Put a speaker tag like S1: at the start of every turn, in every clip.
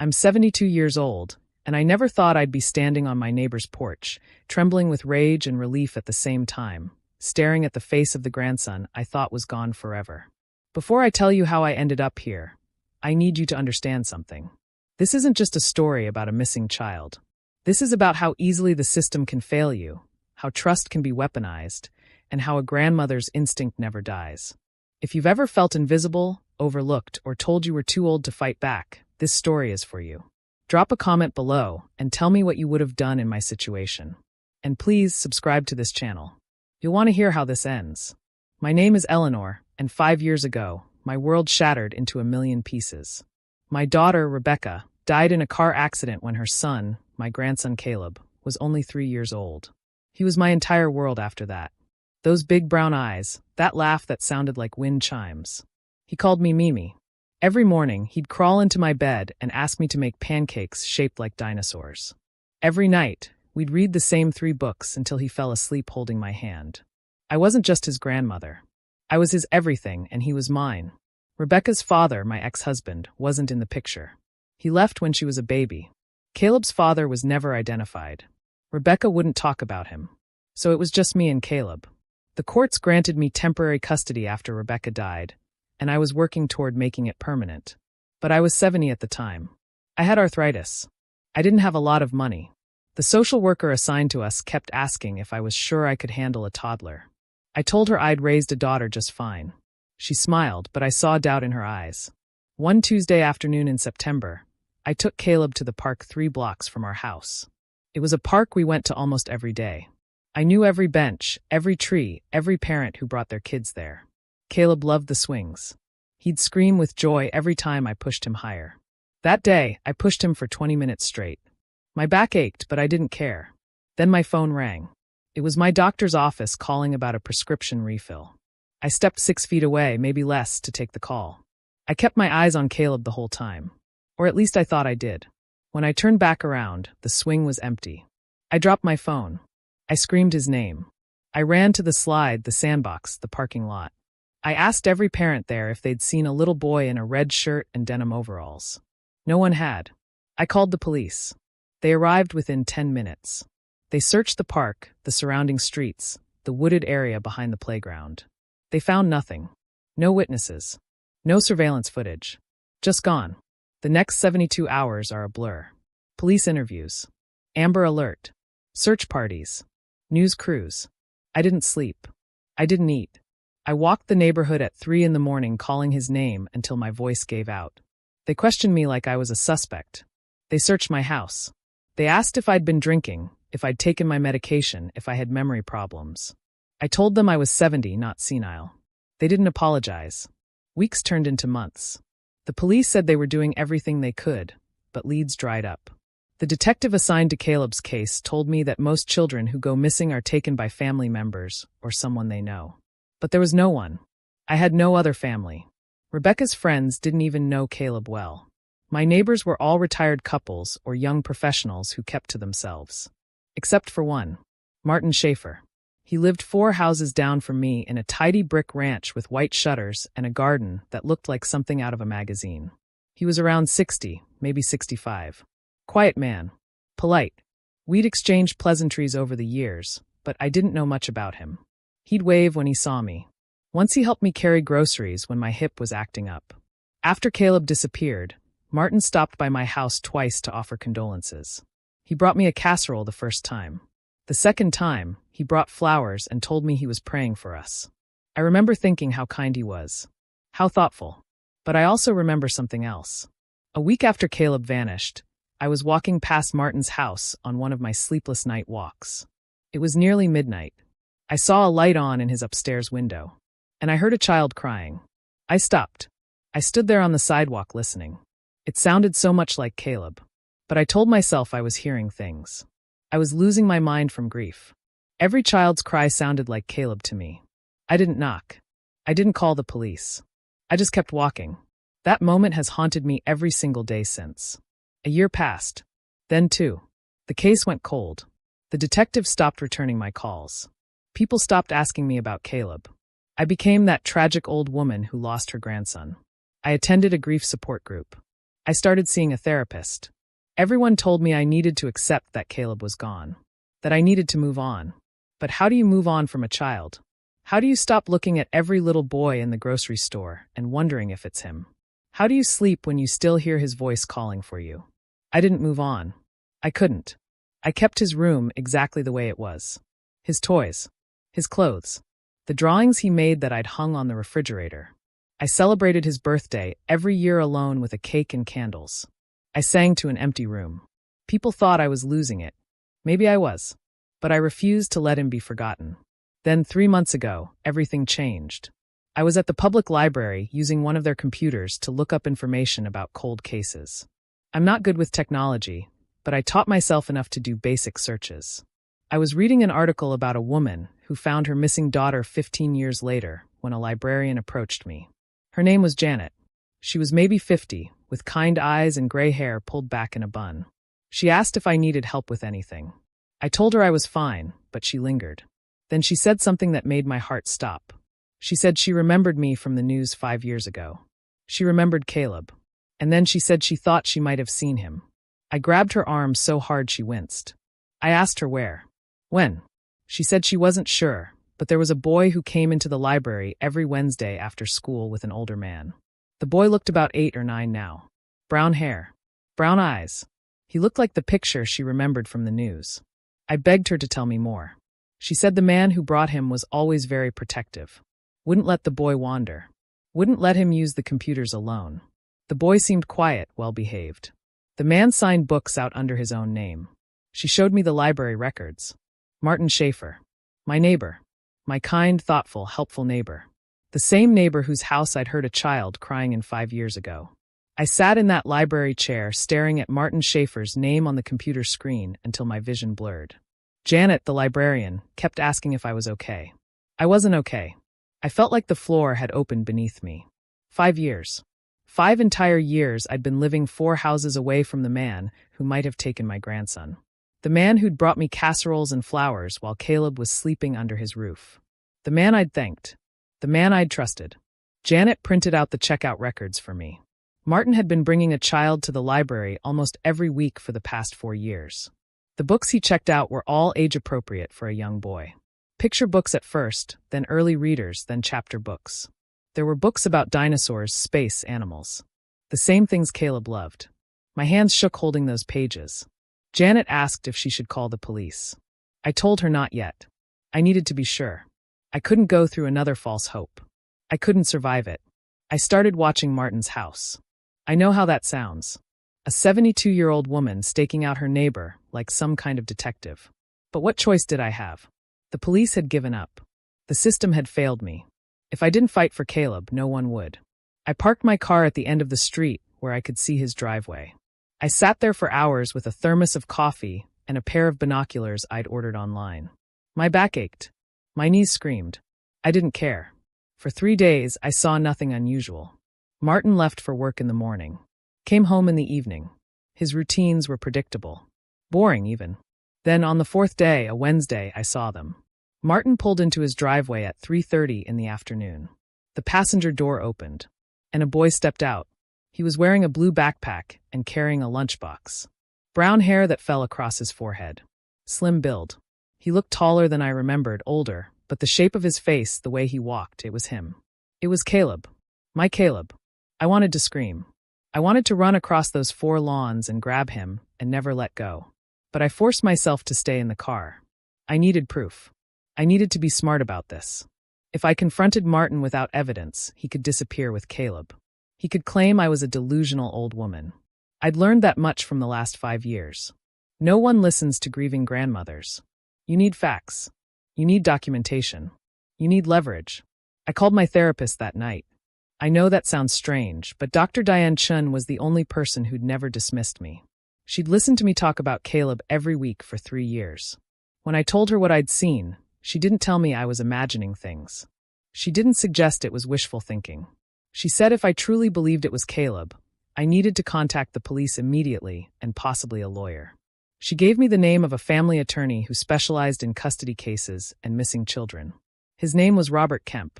S1: I'm 72 years old, and I never thought I'd be standing on my neighbor's porch, trembling with rage and relief at the same time, staring at the face of the grandson I thought was gone forever. Before I tell you how I ended up here, I need you to understand something. This isn't just a story about a missing child. This is about how easily the system can fail you, how trust can be weaponized, and how a grandmother's instinct never dies. If you've ever felt invisible, overlooked, or told you were too old to fight back, this story is for you. Drop a comment below and tell me what you would have done in my situation. And please subscribe to this channel. You'll want to hear how this ends. My name is Eleanor, and 5 years ago, my world shattered into a million pieces. My daughter, Rebecca, died in a car accident when her son, my grandson Caleb, was only 3 years old. He was my entire world after that. Those big brown eyes, that laugh that sounded like wind chimes. He called me Mimi. Every morning, he'd crawl into my bed and ask me to make pancakes shaped like dinosaurs. Every night, we'd read the same 3 books until he fell asleep holding my hand. I wasn't just his grandmother. I was his everything, and he was mine. Rebecca's father, my ex-husband, wasn't in the picture. He left when she was a baby. Caleb's father was never identified. Rebecca wouldn't talk about him. So it was just me and Caleb. The courts granted me temporary custody after Rebecca died, and I was working toward making it permanent. But I was 70 at the time. I had arthritis. I didn't have a lot of money. The social worker assigned to us kept asking if I was sure I could handle a toddler. I told her I'd raised a daughter just fine. She smiled, but I saw doubt in her eyes. One Tuesday afternoon in September, I took Caleb to the park 3 blocks from our house. It was a park we went to almost every day. I knew every bench, every tree, every parent who brought their kids there. Caleb loved the swings. He'd scream with joy every time I pushed him higher. That day, I pushed him for 20 minutes straight. My back ached, but I didn't care. Then my phone rang. It was my doctor's office calling about a prescription refill. I stepped 6 feet away, maybe less, to take the call. I kept my eyes on Caleb the whole time. Or at least I thought I did. When I turned back around, the swing was empty. I dropped my phone. I screamed his name. I ran to the slide, the sandbox, the parking lot. I asked every parent there if they'd seen a little boy in a red shirt and denim overalls. No one had. I called the police. They arrived within 10 minutes. They searched the park, the surrounding streets, the wooded area behind the playground. They found nothing. No witnesses. No surveillance footage. Just gone. The next 72 hours are a blur. Police interviews. Amber Alert. Search parties. News crews. I didn't sleep. I didn't eat. I walked the neighborhood at 3 in the morning calling his name until my voice gave out. They questioned me like I was a suspect. They searched my house. They asked if I'd been drinking, if I'd taken my medication, if I had memory problems. I told them I was 70, not senile. They didn't apologize. Weeks turned into months. The police said they were doing everything they could, but leads dried up. The detective assigned to Caleb's case told me that most children who go missing are taken by family members or someone they know. But there was no one. I had no other family. Rebecca's friends didn't even know Caleb well. My neighbors were all retired couples or young professionals who kept to themselves. Except for one, Martin Schaffer. He lived 4 houses down from me in a tidy brick ranch with white shutters and a garden that looked like something out of a magazine. He was around 60, maybe 65. Quiet man. Polite. We'd exchanged pleasantries over the years, but I didn't know much about him. He'd wave when he saw me. Once he helped me carry groceries when my hip was acting up. After Caleb disappeared, Martin stopped by my house twice to offer condolences. He brought me a casserole the first time. The second time, he brought flowers and told me he was praying for us. I remember thinking how kind he was. How thoughtful. But I also remember something else. A week after Caleb vanished, I was walking past Martin's house on one of my sleepless night walks. It was nearly midnight. I saw a light on in his upstairs window, and I heard a child crying. I stopped. I stood there on the sidewalk listening. It sounded so much like Caleb, but I told myself I was hearing things. I was losing my mind from grief. Every child's cry sounded like Caleb to me. I didn't knock. I didn't call the police. I just kept walking. That moment has haunted me every single day since. A year passed. Then 2. The case went cold. The detective stopped returning my calls. People stopped asking me about Caleb. I became that tragic old woman who lost her grandson. I attended a grief support group. I started seeing a therapist. Everyone told me I needed to accept that Caleb was gone, that I needed to move on. But how do you move on from a child? How do you stop looking at every little boy in the grocery store and wondering if it's him? How do you sleep when you still hear his voice calling for you? I didn't move on. I couldn't. I kept his room exactly the way it was. His toys. His clothes. The drawings he made that I'd hung on the refrigerator. I celebrated his birthday every year alone with a cake and candles. I sang to an empty room. People thought I was losing it. Maybe I was. But I refused to let him be forgotten. Then 3 months ago, everything changed. I was at the public library using one of their computers to look up information about cold cases. I'm not good with technology, but I taught myself enough to do basic searches. I was reading an article about a woman who found her missing daughter 15 years later when a librarian approached me. Her name was Janet. She was maybe 50, with kind eyes and gray hair pulled back in a bun. She asked if I needed help with anything. I told her I was fine, but she lingered. Then she said something that made my heart stop. She said she remembered me from the news 5 years ago. She remembered Caleb. And then she said she thought she might have seen him. I grabbed her arm so hard she winced. I asked her where. When? She said she wasn't sure, but there was a boy who came into the library every Wednesday after school with an older man. The boy looked about 8 or 9 now. Brown hair. Brown eyes. He looked like the picture she remembered from the news. I begged her to tell me more. She said the man who brought him was always very protective. Wouldn't let the boy wander. Wouldn't let him use the computers alone. The boy seemed quiet, well-behaved. The man signed books out under his own name. She showed me the library records. Martin Schaffer. My neighbor. My kind, thoughtful, helpful neighbor. The same neighbor whose house I'd heard a child crying in 5 years ago. I sat in that library chair staring at Martin Schaffer's name on the computer screen until my vision blurred. Janet, the librarian, kept asking if I was okay. I wasn't okay. I felt like the floor had opened beneath me. 5 years. 5 entire years I'd been living 4 houses away from the man who might have taken my grandson. The man who'd brought me casseroles and flowers while Caleb was sleeping under his roof. The man I'd thanked. The man I'd trusted. Janet printed out the checkout records for me. Martin had been bringing a child to the library almost every week for the past 4 years. The books he checked out were all age-appropriate for a young boy. Picture books at first, then early readers, then chapter books. There were books about dinosaurs, space, animals. The same things Caleb loved. My hands shook holding those pages. Janet asked if she should call the police. I told her not yet. I needed to be sure. I couldn't go through another false hope. I couldn't survive it. I started watching Martin's house. I know how that sounds. A 72-year-old woman staking out her neighbor like some kind of detective. But what choice did I have? The police had given up. The system had failed me. If I didn't fight for Caleb, no one would. I parked my car at the end of the street where I could see his driveway. I sat there for hours with a thermos of coffee and a pair of binoculars I'd ordered online. My back ached. My knees screamed. I didn't care. For 3 days, I saw nothing unusual. Martin left for work in the morning. Came home in the evening. His routines were predictable. Boring, even. Then, on the 4th day, a Wednesday, I saw them. Martin pulled into his driveway at 3:30 in the afternoon. The passenger door opened, and a boy stepped out. He was wearing a blue backpack and carrying a lunchbox. Brown hair that fell across his forehead. Slim build. He looked taller than I remembered, older, but the shape of his face, the way he walked, it was him. It was Caleb. My Caleb. I wanted to scream. I wanted to run across those 4 lawns and grab him and never let go. But I forced myself to stay in the car. I needed proof. I needed to be smart about this. If I confronted Martin without evidence, he could disappear with Caleb. He could claim I was a delusional old woman. I'd learned that much from the last 5 years. No one listens to grieving grandmothers. You need facts. You need documentation. You need leverage. I called my therapist that night. I know that sounds strange, but Dr. Diane Chun was the only person who'd never dismissed me. She'd listened to me talk about Caleb every week for 3 years. When I told her what I'd seen, she didn't tell me I was imagining things. She didn't suggest it was wishful thinking. She said if I truly believed it was Caleb, I needed to contact the police immediately and possibly a lawyer. She gave me the name of a family attorney who specialized in custody cases and missing children. His name was Robert Kemp.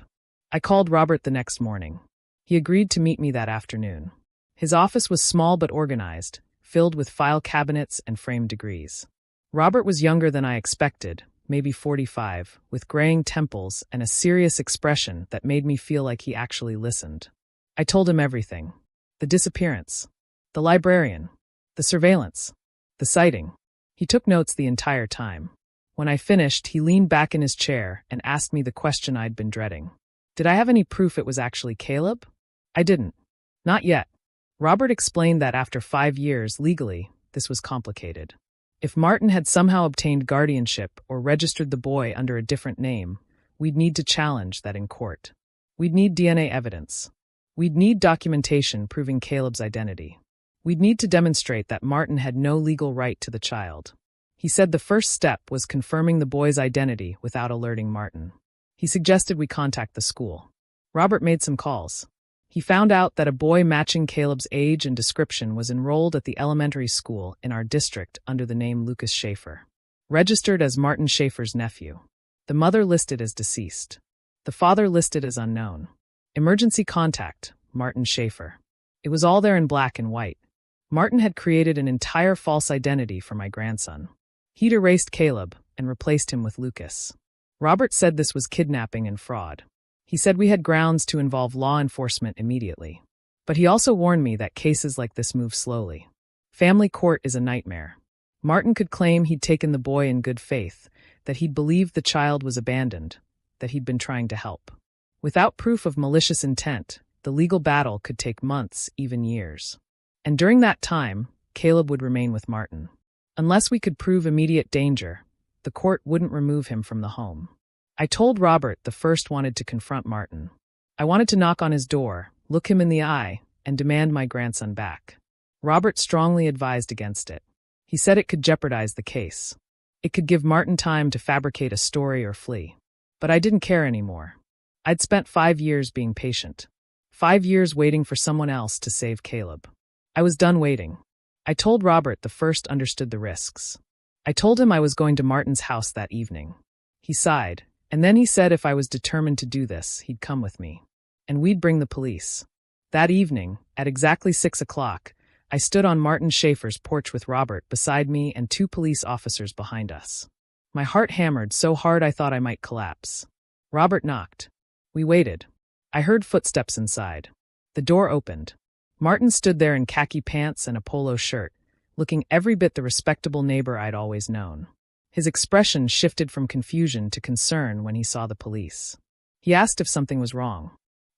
S1: I called Robert the next morning. He agreed to meet me that afternoon. His office was small but organized, filled with file cabinets and framed degrees. Robert was younger than I expected, maybe 45, with graying temples and a serious expression that made me feel like he actually listened. I told him everything. The disappearance, the librarian, the surveillance, the sighting. He took notes the entire time. When I finished, he leaned back in his chair and asked me the question I'd been dreading. Did I have any proof it was actually Caleb? I didn't. Not yet. Robert explained that after 5 years, legally, this was complicated. If Martin had somehow obtained guardianship or registered the boy under a different name, we'd need to challenge that in court. We'd need DNA evidence. We'd need documentation proving Caleb's identity. We'd need to demonstrate that Martin had no legal right to the child. He said the first step was confirming the boy's identity without alerting Martin. He suggested we contact the school. Robert made some calls. He found out that a boy matching Caleb's age and description was enrolled at the elementary school in our district under the name Lucas Schaffer. Registered as Martin Schaffer's nephew. The mother listed as deceased. The father listed as unknown. Emergency contact, Martin Schaffer. It was all there in black and white. Martin had created an entire false identity for my grandson. He'd erased Caleb and replaced him with Lucas. Robert said this was kidnapping and fraud. He said we had grounds to involve law enforcement immediately. But he also warned me that cases like this move slowly. Family court is a nightmare. Martin could claim he'd taken the boy in good faith, that he'd believed the child was abandoned, that he'd been trying to help. Without proof of malicious intent, the legal battle could take months, even years. And during that time, Caleb would remain with Martin. Unless we could prove immediate danger, the court wouldn't remove him from the home. I told Robert the first wanted to confront Martin. I wanted to knock on his door, look him in the eye, and demand my grandson back. Robert strongly advised against it. He said it could jeopardize the case. It could give Martin time to fabricate a story or flee. But I didn't care anymore. I'd spent 5 years being patient. 5 years waiting for someone else to save Caleb. I was done waiting. I told Robert the first understood the risks. I told him I was going to Martin's house that evening. He sighed. And then he said if I was determined to do this, he'd come with me. And we'd bring the police. That evening, at exactly 6 o'clock, I stood on Martin Schaffer's porch with Robert beside me and 2 police officers behind us. My heart hammered so hard I thought I might collapse. Robert knocked. We waited. I heard footsteps inside. The door opened. Martin stood there in khaki pants and a polo shirt, looking every bit the respectable neighbor I'd always known. His expression shifted from confusion to concern when he saw the police. He asked if something was wrong.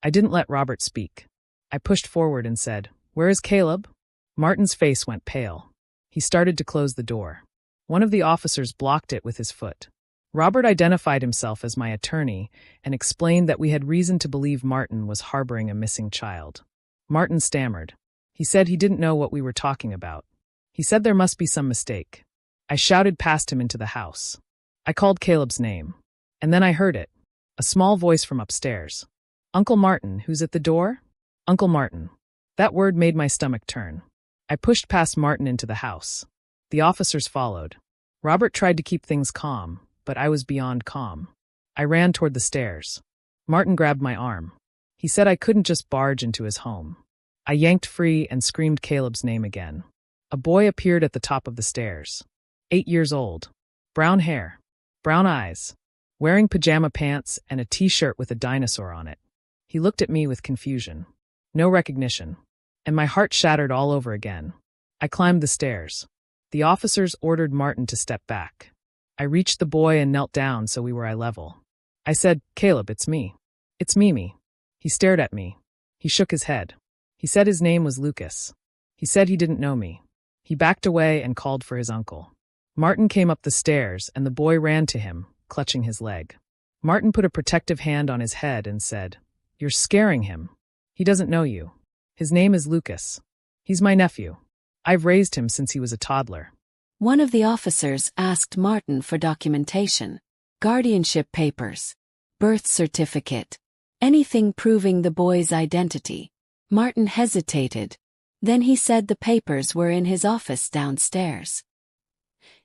S1: I didn't let Robert speak. I pushed forward and said, "Where is Caleb?" Martin's face went pale. He started to close the door. One of the officers blocked it with his foot. Robert identified himself as my attorney and explained that we had reason to believe Martin was harboring a missing child. Martin stammered. He said he didn't know what we were talking about. He said there must be some mistake. I shouted past him into the house. I called Caleb's name. And then I heard it. A small voice from upstairs. "Uncle Martin, who's at the door?" Uncle Martin. That word made my stomach turn. I pushed past Martin into the house. The officers followed. Robert tried to keep things calm, but I was beyond calm. I ran toward the stairs. Martin grabbed my arm. He said I couldn't just barge into his home. I yanked free and screamed Caleb's name again. A boy appeared at the top of the stairs. 8 years old. Brown hair. Brown eyes. Wearing pajama pants and a t-shirt with a dinosaur on it. He looked at me with confusion. No recognition. And my heart shattered all over again. I climbed the stairs. The officers ordered Martin to step back. I reached the boy and knelt down so we were eye level. I said, "Caleb, it's me. It's Mimi." He stared at me. He shook his head. He said his name was Lucas. He said he didn't know me. He backed away and called for his uncle. Martin came up the stairs and the boy ran to him, clutching his leg. Martin put a protective hand on his head and said, "You're scaring him. He doesn't know you. His name is Lucas. He's my nephew. I've raised him since he was a toddler."
S2: One of the officers asked Martin for documentation, guardianship papers, birth certificate, anything proving the boy's identity. Martin hesitated. Then he said the papers were in his office downstairs.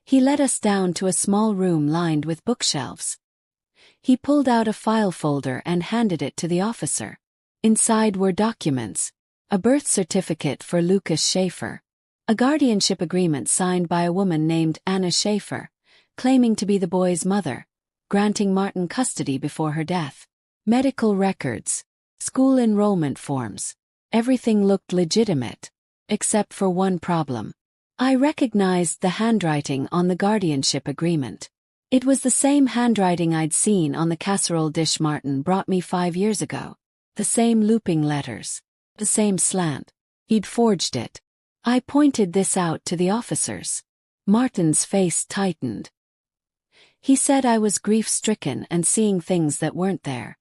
S2: He led us down to a small room lined with bookshelves. He pulled out a file folder and handed it to the officer. Inside were documents, a birth certificate for Lucas Schaffer, a guardianship agreement signed by a woman named Anna Schaffer, claiming to be the boy's mother, granting Martin custody before her death, medical records, school enrollment forms. Everything looked legitimate, except for one problem. I recognized the handwriting on the guardianship agreement. It was the same handwriting I'd seen on the casserole dish Martin brought me 5 years ago. The same looping letters. The same slant. He'd forged it. I pointed this out to the officers. Martin's face tightened. He said I was grief-stricken and seeing things that weren't there.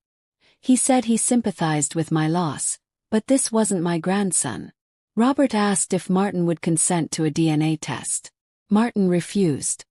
S2: He said he sympathized with my loss, but this wasn't my grandson. Robert asked if Martin would consent to a DNA test. Martin refused.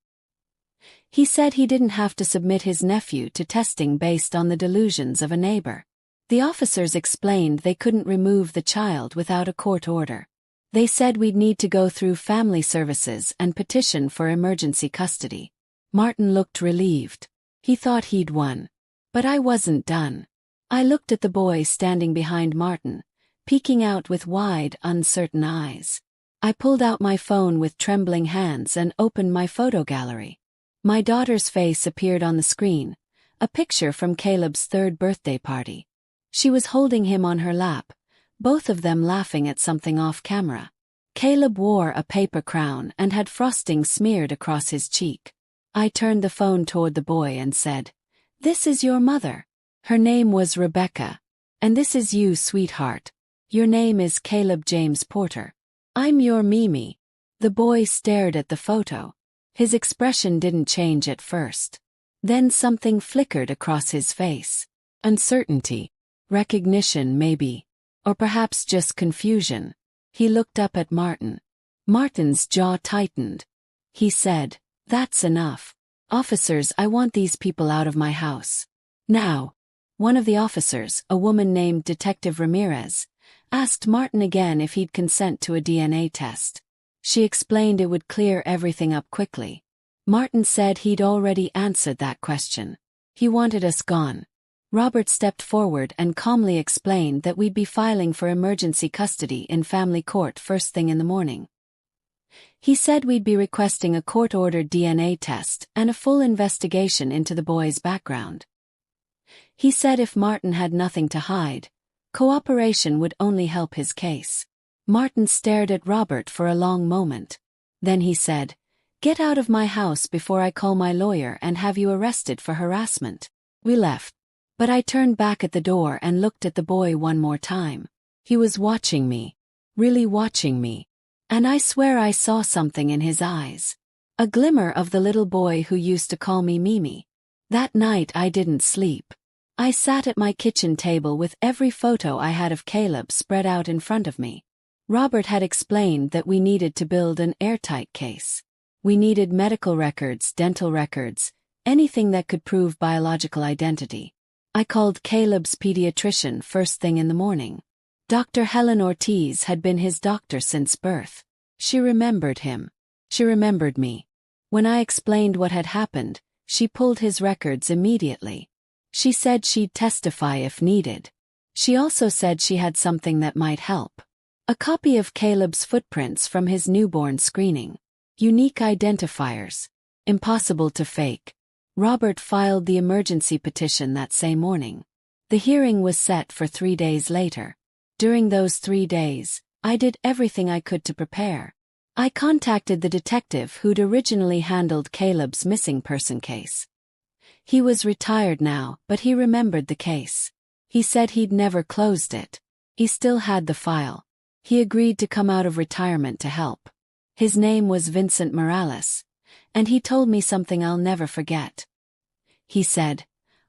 S2: He said he didn't have to submit his nephew to testing based on the delusions of a neighbor. The officers explained they couldn't remove the child without a court order. They said we'd need to go through family services and petition for emergency custody. Martin looked relieved. He thought he'd won. But I wasn't done. I looked at the boy standing behind Martin, peeking out with wide, uncertain eyes. I pulled out my phone with trembling hands and opened my photo gallery. My daughter's face appeared on the screen, a picture from Caleb's 3rd birthday party. She was holding him on her lap, both of them laughing at something off camera. Caleb wore a paper crown and had frosting smeared across his cheek. I turned the phone toward the boy and said, "This is your mother. Her name was Rebecca. And this is you, sweetheart. Your name is Caleb James Porter. I'm your Mimi." The boy stared at the photo. His expression didn't change at first. Then something flickered across his face. Uncertainty. Recognition, maybe. Or perhaps just confusion. He looked up at Martin. Martin's jaw tightened. He said, "That's enough. Officers, I want these people out of my house. Now." One of the officers, a woman named Detective Ramirez, asked Martin again if he'd consent to a DNA test. She explained it would clear everything up quickly. Martin said he'd already answered that question. He wanted us gone. Robert stepped forward and calmly explained that we'd be filing for emergency custody in family court first thing in the morning. He said we'd be requesting a court-ordered DNA test and a full investigation into the boy's background. He said if Martin had nothing to hide, cooperation would only help his case. Martin stared at Robert for a long moment. Then he said, "Get out of my house before I call my lawyer and have you arrested for harassment." We left. But I turned back at the door and looked at the boy one more time. He was watching me. Really watching me. And I swear I saw something in his eyes. A glimmer of the little boy who used to call me Mimi. That night I didn't sleep. I sat at my kitchen table with every photo I had of Caleb spread out in front of me. Robert had explained that we needed to build an airtight case. We needed medical records, dental records, anything that could prove biological identity. I called Caleb's pediatrician first thing in the morning. Dr. Helen Ortiz had been his doctor since birth. She remembered him. She remembered me. When I explained what had happened, she pulled his records immediately. She said she'd testify if needed. She also said she had something that might help. A copy of Caleb's footprints from his newborn screening. Unique identifiers. Impossible to fake. Robert filed the emergency petition that same morning. The hearing was set for 3 days later. During those 3 days, I did everything I could to prepare. I contacted the detective who'd originally handled Caleb's missing person case. He was retired now, but he remembered the case. He said he'd never closed it. He still had the file. He agreed to come out of retirement to help. His name was Vincent Morales, and he told me something I'll never forget. He said,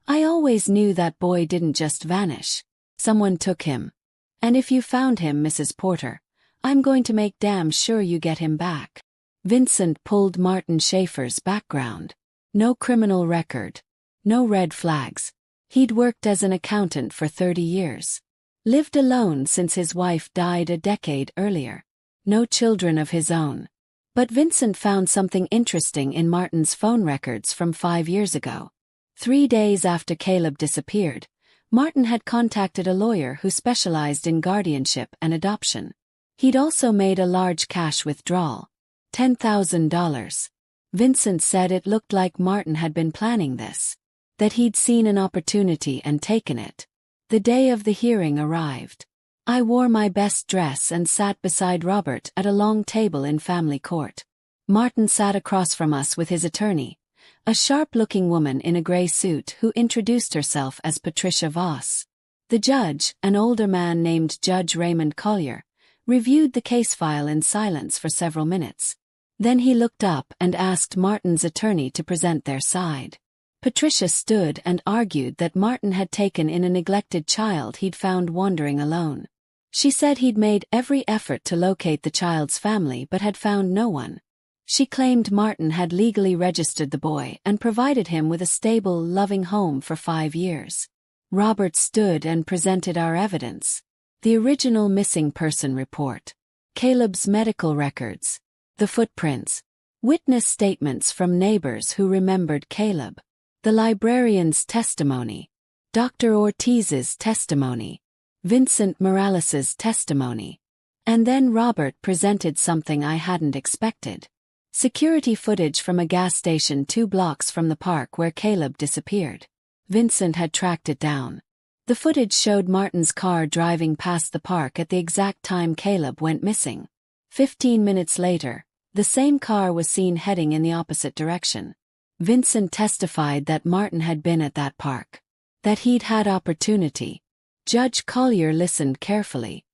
S2: "I always knew that boy didn't just vanish. Someone took him. And if you found him, Mrs. Porter, I'm going to make damn sure you get him back." Vincent pulled Martin Schaffer's background. No criminal record. No red flags. He'd worked as an accountant for 30 years. Lived alone since his wife died a decade earlier. No children of his own. But Vincent found something interesting in Martin's phone records from 5 years ago. 3 days after Caleb disappeared, Martin had contacted a lawyer who specialized in guardianship and adoption. He'd also made a large cash withdrawal, $10,000. Vincent said it looked like Martin had been planning this, that he'd seen an opportunity and taken it. The day of the hearing arrived. I wore my best dress and sat beside Robert at a long table in family court. Martin sat across from us with his attorney, a sharp-looking woman in a gray suit who introduced herself as Patricia Voss. The judge, an older man named Judge Raymond Collier, reviewed the case file in silence for several minutes. Then he looked up and asked Martin's attorney to present their side. Patricia stood and argued that Martin had taken in a neglected child he'd found wandering alone. She said he'd made every effort to locate the child's family but had found no one. She claimed Martin had legally registered the boy and provided him with a stable, loving home for 5 years. Robert stood and presented our evidence. The original missing person report, Caleb's medical records, the footprints, witness statements from neighbors who remembered Caleb, the librarian's testimony, Dr. Ortiz's testimony, Vincent Morales's testimony. And then Robert presented something I hadn't expected. Security footage from a gas station 2 blocks from the park where Caleb disappeared. Vincent had tracked it down. The footage showed Martin's car driving past the park at the exact time Caleb went missing. 15 minutes later, the same car was seen heading in the opposite direction. Vincent testified that Martin had been at that park, that he'd had opportunity. Judge Collier listened carefully.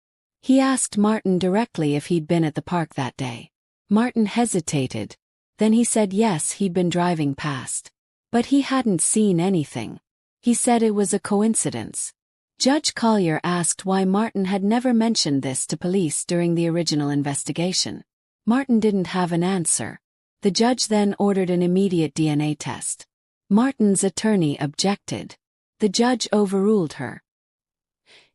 S2: He asked Martin directly if he'd been at the park that day. Martin hesitated. Then he said yes, he'd been driving past. But he hadn't seen anything. He said it was a coincidence. Judge Collier asked why Martin had never mentioned this to police during the original investigation. Martin didn't have an answer. The judge then ordered an immediate DNA test. Martin's attorney objected. The judge overruled her.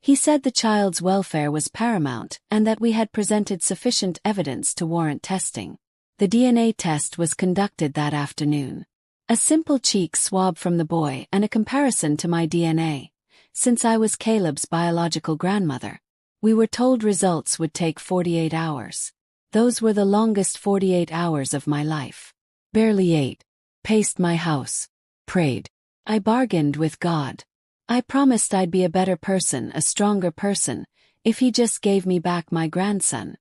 S2: He said the child's welfare was paramount and that we had presented sufficient evidence to warrant testing. The DNA test was conducted that afternoon. A simple cheek swab from the boy and a comparison to my DNA, since I was Caleb's biological grandmother. We were told results would take 48 hours. Those were the longest 48 hours of my life. Barely ate. Paced my house. Prayed. I bargained with God. I promised I'd be a better person, a stronger person, if he just gave me back my grandson.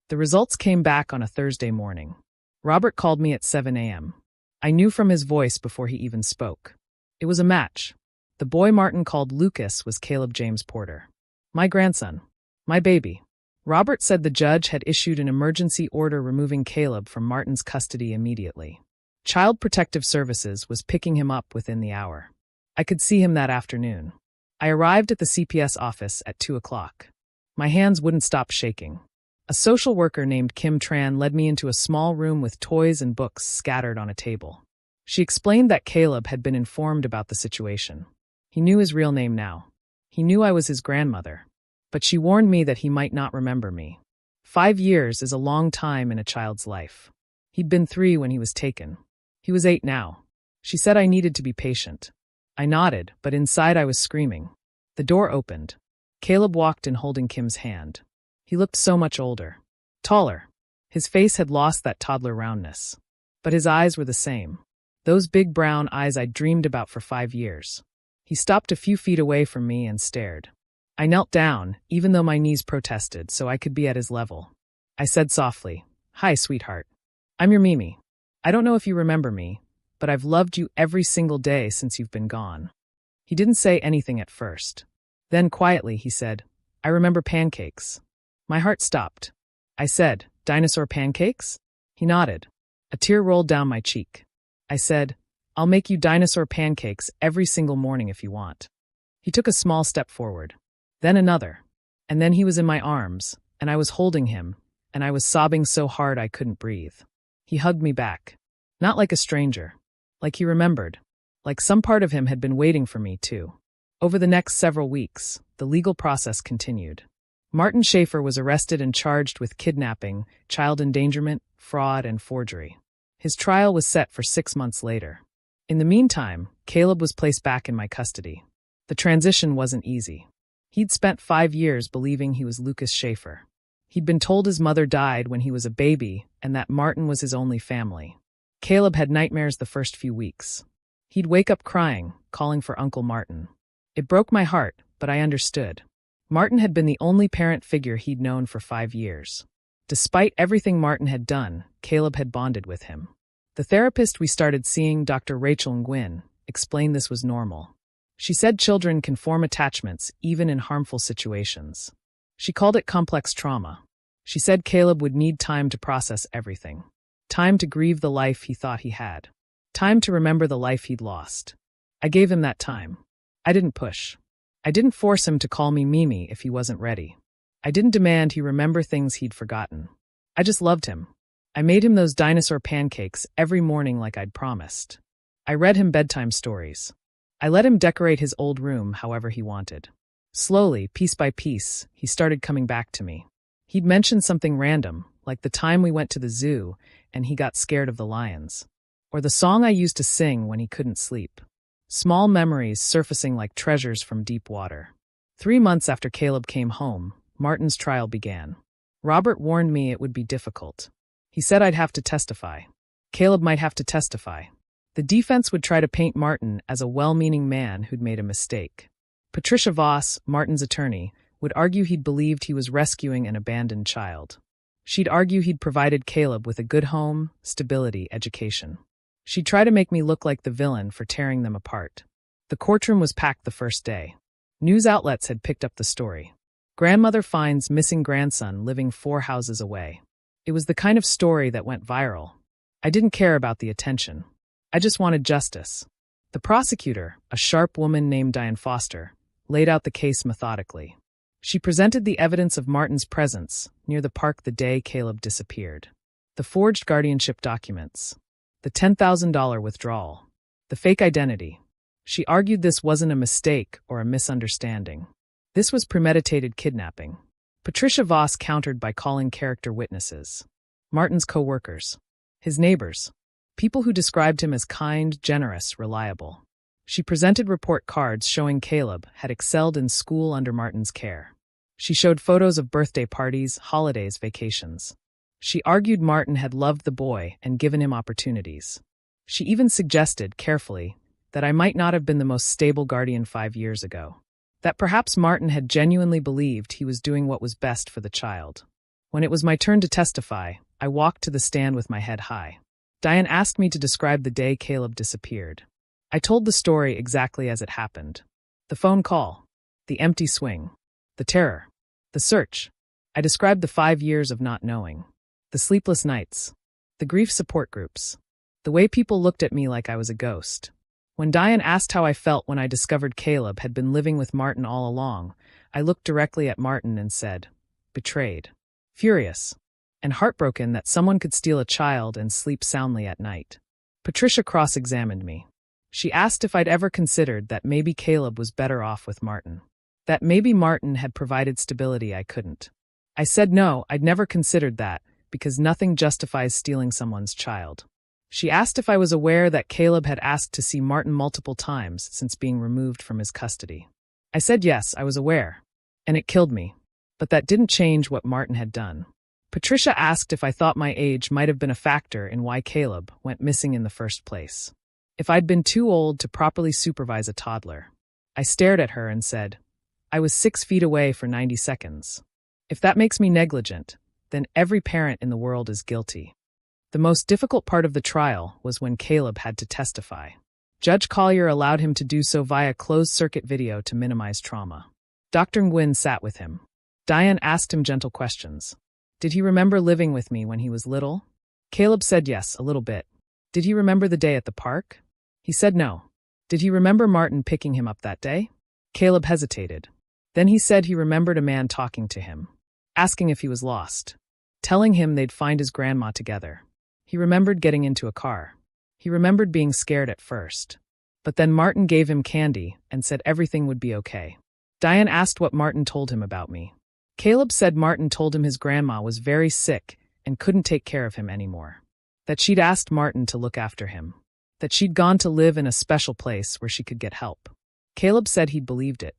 S1: The results came back on a Thursday morning. Robert called me at 7 a.m. I knew from his voice before he even spoke. It was a match. The boy Martin called Lucas was Caleb James Porter. My grandson. My baby. Robert said the judge had issued an emergency order removing Caleb from Martin's custody immediately. Child Protective Services was picking him up within the hour. I could see him that afternoon. I arrived at the CPS office at 2 o'clock. My hands wouldn't stop shaking. A social worker named Kim Tran led me into a small room with toys and books scattered on a table. She explained that Caleb had been informed about the situation. He knew his real name now. He knew I was his grandmother. But she warned me that he might not remember me. 5 years is a long time in a child's life. He'd been 3 when he was taken. He was 8 now. She said I needed to be patient. I nodded, but inside I was screaming. The door opened. Caleb walked in holding Kim's hand. He looked so much older. Taller. His face had lost that toddler roundness. But his eyes were the same. Those big brown eyes I'd dreamed about for 5 years. He stopped a few feet away from me and stared. I knelt down, even though my knees protested, so I could be at his level. I said softly, "Hi, sweetheart. I'm your Mimi. I don't know if you remember me, but I've loved you every single day since you've been gone." He didn't say anything at first. Then quietly he said, "I remember pancakes." My heart stopped. I said, "Dinosaur pancakes?" He nodded. A tear rolled down my cheek. I said, "I'll make you dinosaur pancakes every single morning if you want." He took a small step forward. Then another. And then he was in my arms, and I was holding him, and I was sobbing so hard I couldn't breathe. He hugged me back. Not like a stranger. Like he remembered. Like some part of him had been waiting for me, too. Over the next several weeks, the legal process continued. Martin Schaffer was arrested and charged with kidnapping, child endangerment, fraud, and forgery. His trial was set for 6 months later. In the meantime, Caleb was placed back in my custody. The transition wasn't easy. He'd spent 5 years believing he was Lucas Schaffer. He'd been told his mother died when he was a baby and that Martin was his only family. Caleb had nightmares the first few weeks. He'd wake up crying, calling for Uncle Martin. It broke my heart, but I understood. Martin had been the only parent figure he'd known for 5 years. Despite everything Martin had done, Caleb had bonded with him. The therapist we started seeing, Dr. Rachel Nguyen, explained this was normal. She said children can form attachments even in harmful situations. She called it complex trauma. She said Caleb would need time to process everything. Time to grieve the life he thought he had. Time to remember the life he'd lost. I gave him that time. I didn't push. I didn't force him to call me Mimi if he wasn't ready. I didn't demand he remember things he'd forgotten. I just loved him. I made him those dinosaur pancakes every morning like I'd promised. I read him bedtime stories. I let him decorate his old room however he wanted. Slowly, piece by piece, he started coming back to me. He'd mention something random, like the time we went to the zoo and he got scared of the lions. Or the song I used to sing when he couldn't sleep. Small memories surfacing like treasures from deep water. 3 months after Caleb came home, Martin's trial began. Robert warned me it would be difficult. He said I'd have to testify. Caleb might have to testify. The defense would try to paint Martin as a well-meaning man who'd made a mistake. Patricia Voss, Martin's attorney, would argue he'd believed he was rescuing an abandoned child. She'd argue he'd provided Caleb with a good home, stability, education. She'd try to make me look like the villain for tearing them apart. The courtroom was packed the first day. News outlets had picked up the story. Grandmother finds missing grandson living 4 houses away. It was the kind of story that went viral. I didn't care about the attention. I just wanted justice. The prosecutor, a sharp woman named Diane Foster, laid out the case methodically. She presented the evidence of Martin's presence near the park the day Caleb disappeared. The forged guardianship documents. The $10,000 withdrawal. The fake identity. She argued this wasn't a mistake or a misunderstanding. This was premeditated kidnapping. Patricia Voss countered by calling character witnesses. Martin's co-workers. His neighbors. People who described him as kind, generous, reliable. She presented report cards showing Caleb had excelled in school under Martin's care. She showed photos of birthday parties, holidays, vacations. She argued Martin had loved the boy and given him opportunities. She even suggested, carefully, that I might not have been the most stable guardian 5 years ago. That perhaps Martin had genuinely believed he was doing what was best for the child. When it was my turn to testify, I walked to the stand with my head high. Diane asked me to describe the day Caleb disappeared. I told the story exactly as it happened. The phone call. The empty swing. The terror. The search. I described the 5 years of not knowing. The sleepless nights. The grief support groups. The way people looked at me like I was a ghost. When Diane asked how I felt when I discovered Caleb had been living with Martin all along, I looked directly at Martin and said, betrayed, furious, and heartbroken that someone could steal a child and sleep soundly at night. Patricia cross-examined me. She asked if I'd ever considered that maybe Caleb was better off with Martin. That maybe Martin had provided stability I couldn't. I said no, I'd never considered that, because nothing justifies stealing someone's child. She asked if I was aware that Caleb had asked to see Martin multiple times since being removed from his custody. I said yes, I was aware. And it killed me. But that didn't change what Martin had done. Patricia asked if I thought my age might have been a factor in why Caleb went missing in the first place. If I'd been too old to properly supervise a toddler. I stared at her and said, I was 6 feet away for 90 seconds. If that makes me negligent, then every parent in the world is guilty. The most difficult part of the trial was when Caleb had to testify. Judge Collier allowed him to do so via closed-circuit video to minimize trauma. Dr. Nguyen sat with him. Diane asked him gentle questions. Did he remember living with me when he was little? Caleb said yes, a little bit. Did he remember the day at the park? He said no. Did he remember Martin picking him up that day? Caleb hesitated. Then he said he remembered a man talking to him, asking if he was lost, telling him they'd find his grandma together. He remembered getting into a car. He remembered being scared at first. But then Martin gave him candy and said everything would be okay. Diane asked what Martin told him about me. Caleb said Martin told him his grandma was very sick and couldn't take care of him anymore. That she'd asked Martin to look after him. That she'd gone to live in a special place where she could get help. Caleb said he'd believed it.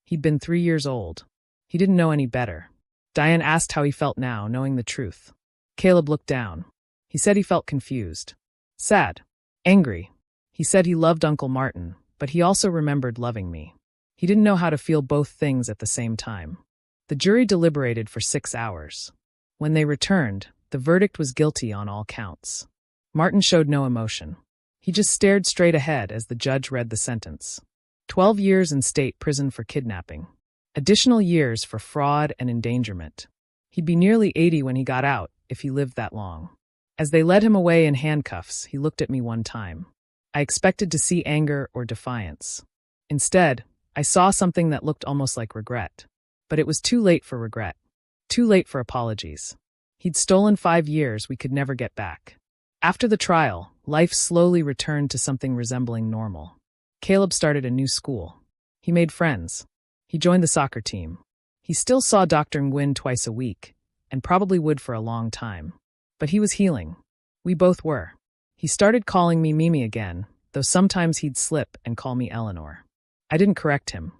S1: He'd been 3 years old. He didn't know any better. Diane asked how he felt now, knowing the truth. Caleb looked down. He said he felt confused. Sad. Angry. He said he loved Uncle Martin, but he also remembered loving me. He didn't know how to feel both things at the same time. The jury deliberated for 6 hours. When they returned, the verdict was guilty on all counts. Martin showed no emotion. He just stared straight ahead as the judge read the sentence. 12 years in state prison for kidnapping. Additional years for fraud and endangerment. He'd be nearly 80 when he got out, if he lived that long. As they led him away in handcuffs, he looked at me one time. I expected to see anger or defiance. Instead, I saw something that looked almost like regret. But it was too late for regret. Too late for apologies. He'd stolen 5 years we could never get back. After the trial, life slowly returned to something resembling normal. Caleb started a new school. He made friends. He joined the soccer team. He still saw Dr. Nguyen twice a week, and probably would for a long time. But he was healing. We both were. He started calling me Mimi again, though sometimes he'd slip and call me Eleanor. I didn't correct him.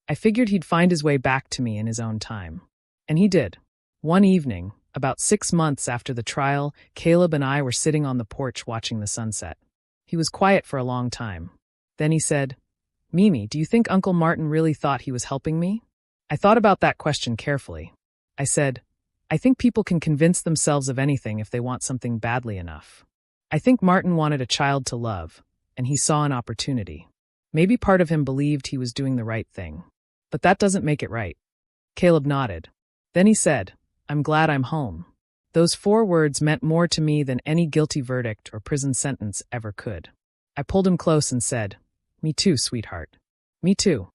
S1: I figured he'd find his way back to me in his own time. And he did. One evening, about 6 months after the trial, Caleb and I were sitting on the porch watching the sunset. He was quiet for a long time. Then he said, "Mimi, do you think Uncle Martin really thought he was helping me?" I thought about that question carefully. I said, "I think people can convince themselves of anything if they want something badly enough. I think Martin wanted a child to love, and he saw an opportunity. Maybe part of him believed he was doing the right thing. But that doesn't make it right." Caleb nodded. Then he said, "I'm glad I'm home." Those 4 words meant more to me than any guilty verdict or prison sentence ever could. I pulled him close and said, "Me too, sweetheart. Me too."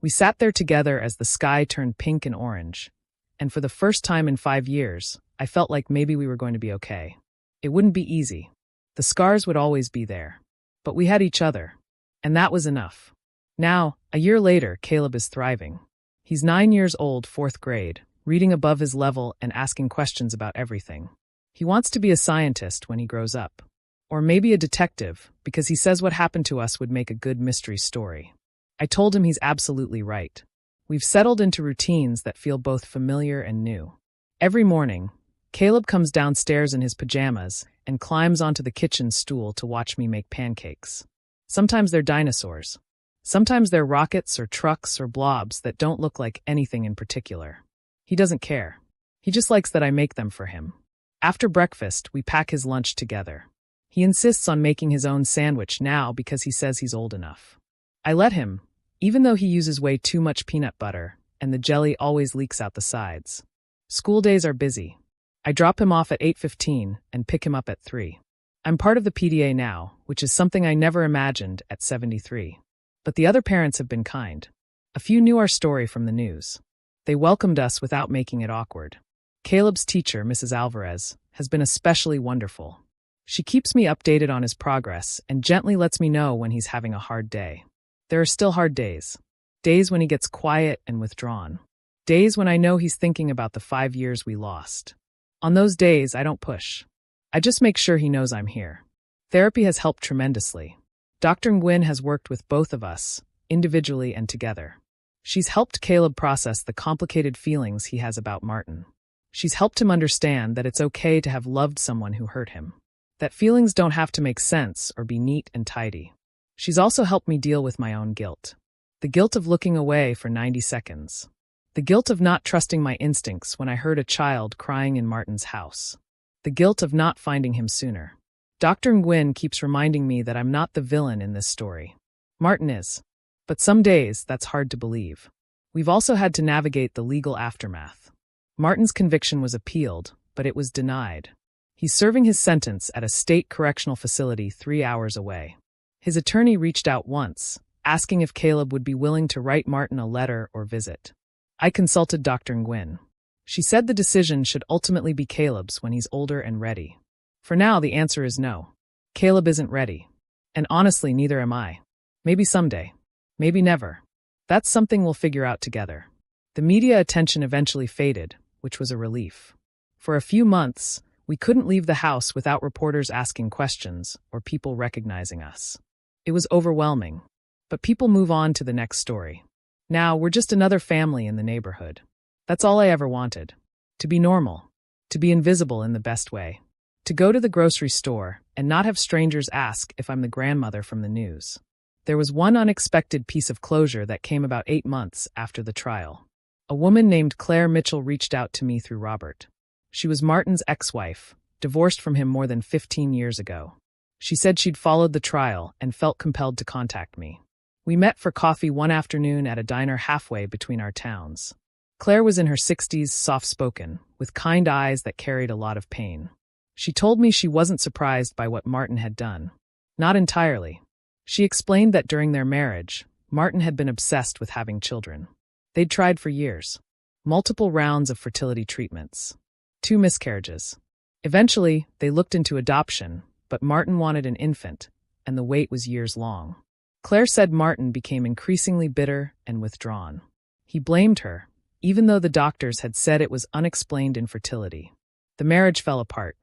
S1: We sat there together as the sky turned pink and orange. And for the first time in 5 years, I felt like maybe we were going to be okay. It wouldn't be easy. The scars would always be there. But we had each other. And that was enough. Now, a year later, Caleb is thriving. He's 9 years old, 4th grade, reading above his level and asking questions about everything. He wants to be a scientist when he grows up. Or maybe a detective, because he says what happened to us would make a good mystery story. I told him he's absolutely right. We've settled into routines that feel both familiar and new. Every morning, Caleb comes downstairs in his pajamas and climbs onto the kitchen stool to watch me make pancakes. Sometimes they're dinosaurs. Sometimes they're rockets or trucks or blobs that don't look like anything in particular. He doesn't care. He just likes that I make them for him. After breakfast, we pack his lunch together. He insists on making his own sandwich now because he says he's old enough. I let him, even though he uses way too much peanut butter, and the jelly always leaks out the sides. School days are busy. I drop him off at 8:15 and pick him up at 3. I'm part of the PDA now, which is something I never imagined at 73. But the other parents have been kind. A few knew our story from the news. They welcomed us without making it awkward. Caleb's teacher, Mrs. Alvarez, has been especially wonderful. She keeps me updated on his progress and gently lets me know when he's having a hard day. There are still hard days. Days when he gets quiet and withdrawn. Days when I know he's thinking about the 5 years we lost. On those days, I don't push. I just make sure he knows I'm here. Therapy has helped tremendously. Dr. Nguyen has worked with both of us, individually and together. She's helped Caleb process the complicated feelings he has about Martin. She's helped him understand that it's okay to have loved someone who hurt him. That feelings don't have to make sense or be neat and tidy. She's also helped me deal with my own guilt. The guilt of looking away for 90 seconds. The guilt of not trusting my instincts when I heard a child crying in Martin's house. The guilt of not finding him sooner. Dr. Nguyen keeps reminding me that I'm not the villain in this story. Martin is. But some days, that's hard to believe. We've also had to navigate the legal aftermath. Martin's conviction was appealed, but it was denied. He's serving his sentence at a state correctional facility 3 hours away. His attorney reached out once, asking if Caleb would be willing to write Martin a letter or visit. I consulted Dr. Nguyen. She said the decision should ultimately be Caleb's when he's older and ready. For now, the answer is no. Caleb isn't ready. And honestly, neither am I. Maybe someday. Maybe never. That's something we'll figure out together. The media attention eventually faded, which was a relief. For a few months, we couldn't leave the house without reporters asking questions or people recognizing us. It was overwhelming. But people move on to the next story. Now, we're just another family in the neighborhood. That's all I ever wanted. To be normal. To be invisible in the best way. To go to the grocery store and not have strangers ask if I'm the grandmother from the news. There was one unexpected piece of closure that came about 8 months after the trial. A woman named Claire Mitchell reached out to me through Robert. She was Martin's ex-wife, divorced from him more than 15 years ago. She said she'd followed the trial and felt compelled to contact me. We met for coffee one afternoon at a diner halfway between our towns. Claire was in her 60s, soft-spoken, with kind eyes that carried a lot of pain. She told me she wasn't surprised by what Martin had done. Not entirely. She explained that during their marriage, Martin had been obsessed with having children. They'd tried for years. Multiple rounds of fertility treatments. 2 miscarriages. Eventually, they looked into adoption, but Martin wanted an infant, and the wait was years long. Claire said Martin became increasingly bitter and withdrawn. He blamed her, even though the doctors had said it was unexplained infertility. The marriage fell apart.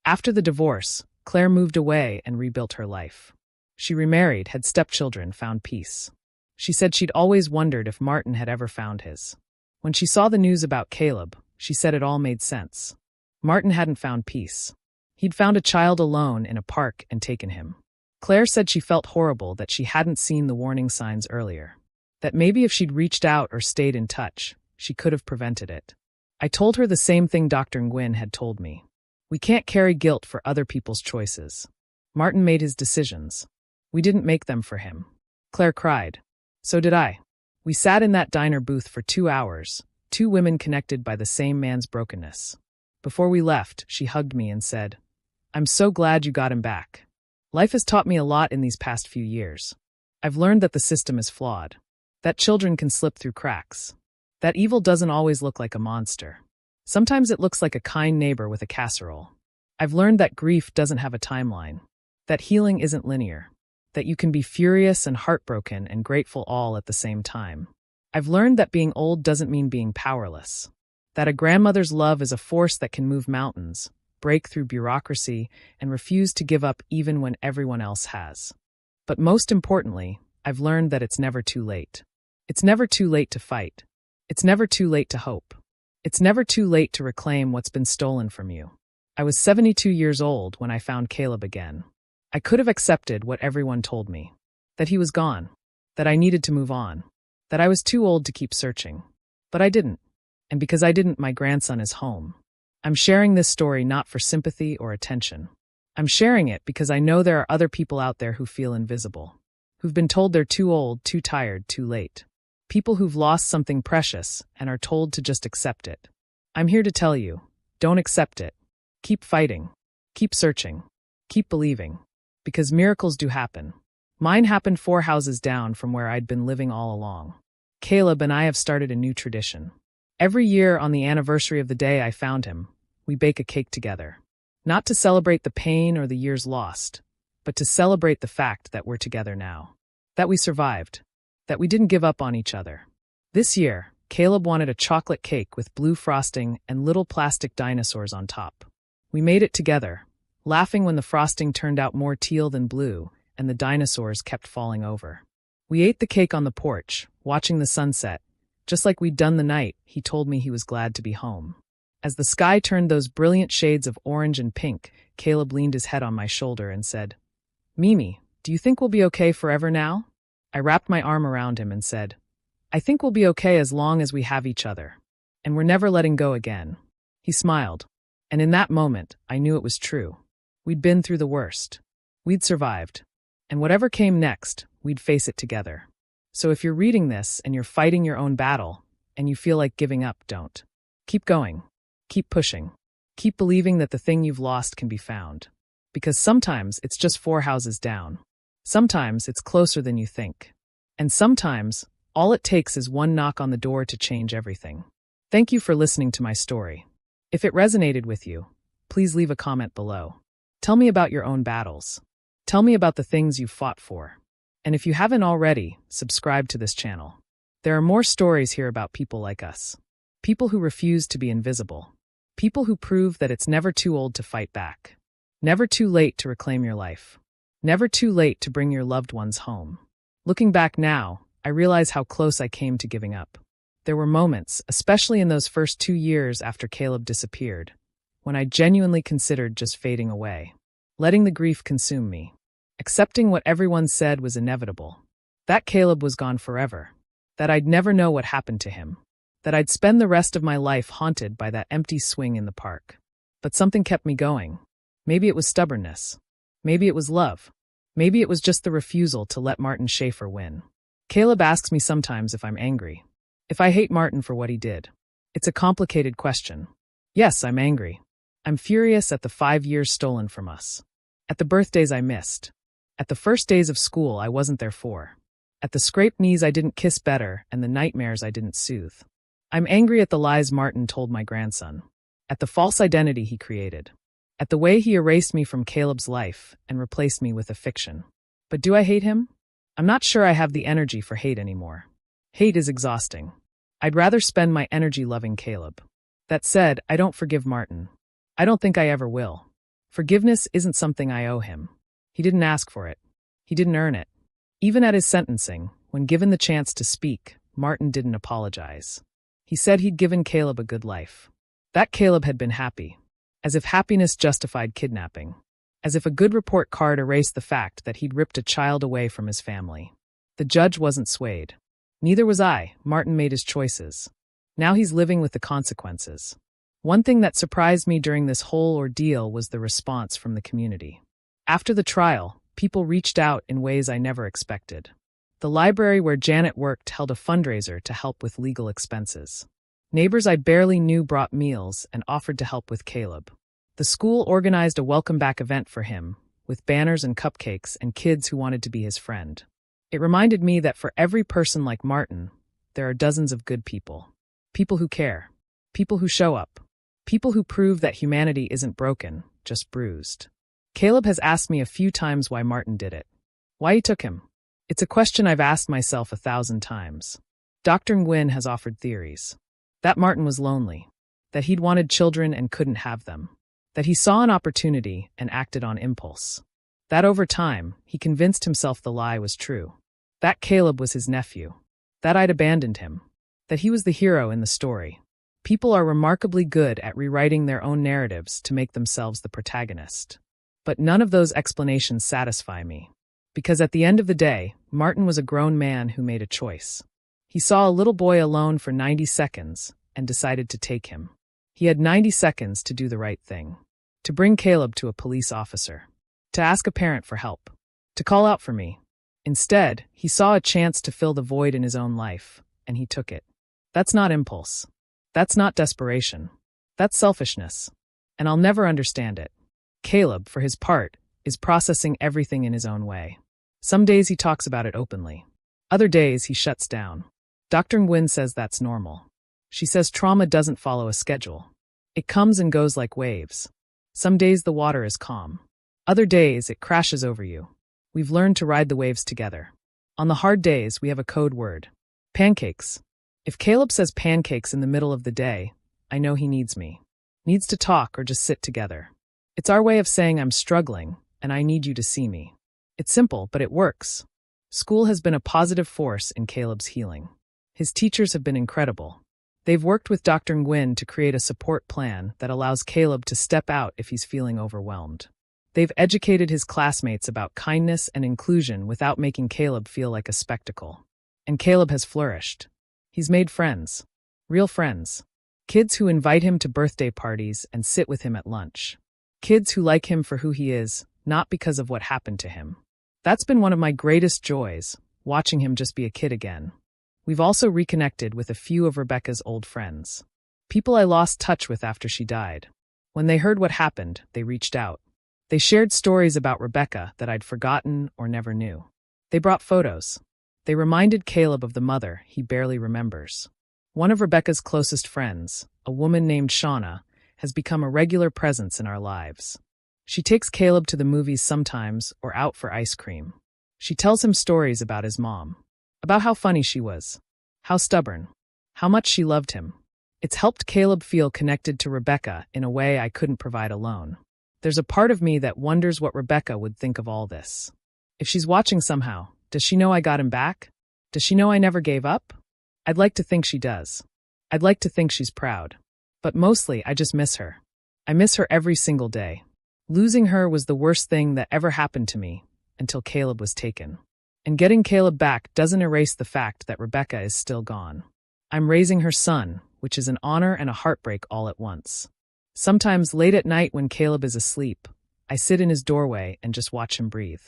S1: After the divorce, Claire moved away and rebuilt her life. She remarried, had stepchildren, found peace. She said she'd always wondered if Martin had ever found his. When she saw the news about Caleb, she said it all made sense. Martin hadn't found peace. He'd found a child alone in a park and taken him. Claire said she felt horrible that she hadn't seen the warning signs earlier. That maybe if she'd reached out or stayed in touch, she could have prevented it. I told her the same thing Dr. Nguyen had told me. We can't carry guilt for other people's choices. Martin made his decisions. We didn't make them for him. Claire cried. So did I. We sat in that diner booth for 2 hours, 2 women connected by the same man's brokenness. Before we left, she hugged me and said, "I'm so glad you got him back. Life has taught me a lot in these past few years. I've learned that the system is flawed, that children can slip through cracks, that evil doesn't always look like a monster. Sometimes it looks like a kind neighbor with a casserole. I've learned that grief doesn't have a timeline, that healing isn't linear, that you can be furious and heartbroken and grateful all at the same time. I've learned that being old doesn't mean being powerless, that a grandmother's love is a force that can move mountains, break through bureaucracy, and refuse to give up even when everyone else has. But most importantly, I've learned that it's never too late. It's never too late to fight. It's never too late to hope. It's never too late to reclaim what's been stolen from you. I was 72 years old when I found Caleb again. I could have accepted what everyone told me, that he was gone, that I needed to move on, that I was too old to keep searching. But I didn't. And because I didn't, my grandson is home. I'm sharing this story not for sympathy or attention. I'm sharing it because I know there are other people out there who feel invisible, who've been told they're too old, too tired, too late. People who've lost something precious and are told to just accept it. I'm here to tell you, don't accept it. Keep fighting. Keep searching. Keep believing. Because miracles do happen. Mine happened 4 houses down from where I'd been living all along. Caleb and I have started a new tradition. Every year on the anniversary of the day I found him, we bake a cake together. Not to celebrate the pain or the years lost, but to celebrate the fact that we're together now. That we survived. That we didn't give up on each other. This year, Caleb wanted a chocolate cake with blue frosting and little plastic dinosaurs on top. We made it together, laughing when the frosting turned out more teal than blue and the dinosaurs kept falling over. We ate the cake on the porch, watching the sunset. Just like we'd done the night, he told me he was glad to be home. As the sky turned those brilliant shades of orange and pink, Caleb leaned his head on my shoulder and said, "Mimi, do you think we'll be okay forever now?" I wrapped my arm around him and said, "I think we'll be okay as long as we have each other. And we're never letting go again." He smiled. And in that moment, I knew it was true. We'd been through the worst. We'd survived. And whatever came next, we'd face it together. So if you're reading this and you're fighting your own battle, and you feel like giving up, don't. Keep going. Keep pushing. Keep believing that the thing you've lost can be found. Because sometimes it's just 4 houses down. Sometimes it's closer than you think. And sometimes, all it takes is one knock on the door to change everything. Thank you for listening to my story. If it resonated with you, please leave a comment below. Tell me about your own battles. Tell me about the things you've fought for. And if you haven't already, subscribe to this channel. There are more stories here about people like us. People who refuse to be invisible. People who prove that it's never too old to fight back. Never too late to reclaim your life. Never too late to bring your loved ones home. Looking back now, I realize how close I came to giving up. There were moments, especially in those first 2 years after Caleb disappeared, when I genuinely considered just fading away, letting the grief consume me, accepting what everyone said was inevitable, that Caleb was gone forever, that I'd never know what happened to him, that I'd spend the rest of my life haunted by that empty swing in the park. But something kept me going. Maybe it was stubbornness. Maybe it was love. Maybe it was just the refusal to let Martin Schaffer win. Caleb asks me sometimes if I'm angry, if I hate Martin for what he did. It's a complicated question. Yes, I'm angry. I'm furious at the 5 years stolen from us, at the birthdays I missed, at the first days of school I wasn't there for, at the scraped knees I didn't kiss better and the nightmares I didn't soothe. I'm angry at the lies Martin told my grandson, at the false identity he created, at the way he erased me from Caleb's life and replaced me with a fiction. But do I hate him? I'm not sure I have the energy for hate anymore. Hate is exhausting. I'd rather spend my energy loving Caleb. That said, I don't forgive Martin. I don't think I ever will. Forgiveness isn't something I owe him. He didn't ask for it. He didn't earn it. Even at his sentencing, when given the chance to speak, Martin didn't apologize. He said he'd given Caleb a good life. That Caleb had been happy, as if happiness justified kidnapping, as if a good report card erased the fact that he'd ripped a child away from his family. The judge wasn't swayed. Neither was I. Martin made his choices. Now he's living with the consequences. One thing that surprised me during this whole ordeal was the response from the community. After the trial, people reached out in ways I never expected. The library where Janet worked held a fundraiser to help with legal expenses. Neighbors I barely knew brought meals and offered to help with Caleb. The school organized a welcome back event for him, with banners and cupcakes and kids who wanted to be his friend. It reminded me that for every person like Martin, there are dozens of good people. People who care. People who show up. People who prove that humanity isn't broken, just bruised. Caleb has asked me a few times why Martin did it. Why he took him. It's a question I've asked myself 1,000 times. Dr. Nguyen has offered theories. That Martin was lonely. That he'd wanted children and couldn't have them. That he saw an opportunity and acted on impulse. That over time, he convinced himself the lie was true. That Caleb was his nephew. That I'd abandoned him. That he was the hero in the story. People are remarkably good at rewriting their own narratives to make themselves the protagonist. But none of those explanations satisfy me. Because at the end of the day, Martin was a grown man who made a choice. He saw a little boy alone for 90 seconds and decided to take him. He had 90 seconds to do the right thing. To bring Caleb to a police officer. To ask a parent for help. To call out for me. Instead, he saw a chance to fill the void in his own life, and he took it. That's not impulse. That's not desperation. That's selfishness. And I'll never understand it. Caleb, for his part, is processing everything in his own way. Some days he talks about it openly. Other days he shuts down. Dr. Nguyen says that's normal. She says trauma doesn't follow a schedule. It comes and goes like waves. Some days the water is calm. Other days it crashes over you. We've learned to ride the waves together. On the hard days we have a code word. Pancakes. If Caleb says pancakes in the middle of the day, I know he needs me. Needs to talk or just sit together. It's our way of saying I'm struggling, and I need you to see me. It's simple, but it works. School has been a positive force in Caleb's healing. His teachers have been incredible. They've worked with Dr. Nguyen to create a support plan that allows Caleb to step out if he's feeling overwhelmed. They've educated his classmates about kindness and inclusion without making Caleb feel like a spectacle. And Caleb has flourished. He's made friends. Real friends. Kids who invite him to birthday parties and sit with him at lunch. Kids who like him for who he is, not because of what happened to him. That's been one of my greatest joys, watching him just be a kid again. We've also reconnected with a few of Rebecca's old friends. People I lost touch with after she died. When they heard what happened, they reached out. They shared stories about Rebecca that I'd forgotten or never knew. They brought photos. They reminded Caleb of the mother he barely remembers. One of Rebecca's closest friends, a woman named Shauna, has become a regular presence in our lives. She takes Caleb to the movies sometimes or out for ice cream. She tells him stories about his mom. About how funny she was. How stubborn. How much she loved him. It's helped Caleb feel connected to Rebecca in a way I couldn't provide alone. There's a part of me that wonders what Rebecca would think of all this. If she's watching somehow, Does she know I got him back? Does she know I never gave up? I'd like to think she does. I'd like to think she's proud. But mostly, I just miss her. I miss her every single day. Losing her was the worst thing that ever happened to me, until Caleb was taken. And getting Caleb back doesn't erase the fact that Rebecca is still gone. I'm raising her son, which is an honor and a heartbreak all at once. Sometimes late at night when Caleb is asleep, I sit in his doorway and just watch him breathe.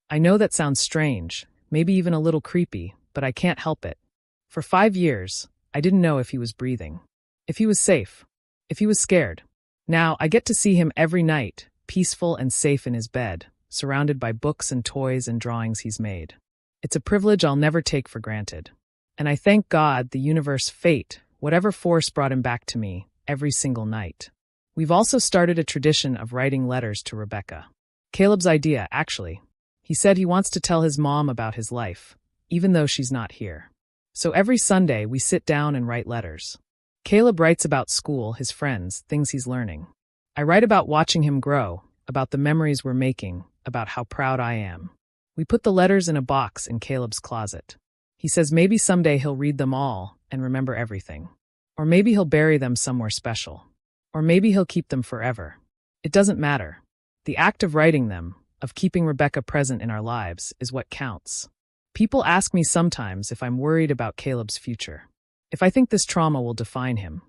S1: I know that sounds strange, maybe even a little creepy, but I can't help it. For 5 years, I didn't know if he was breathing, if he was safe, if he was scared. Now I get to see him every night, peaceful and safe in his bed, surrounded by books and toys and drawings he's made. It's a privilege I'll never take for granted. And I thank God, the universe, fate, whatever force brought him back to me, every single night. We've also started a tradition of writing letters to Rebecca. Caleb's idea, actually. He said he wants to tell his mom about his life, even though she's not here. So every Sunday we sit down and write letters. Caleb writes about school, his friends, things he's learning. I write about watching him grow, about the memories we're making, about how proud I am. We put the letters in a box in Caleb's closet. He says maybe someday he'll read them all and remember everything. Or maybe he'll bury them somewhere special. Or maybe he'll keep them forever. It doesn't matter. The act of writing them, of keeping Rebecca present in our lives, is what counts. People ask me sometimes if I'm worried about Caleb's future. If I think this trauma will define him.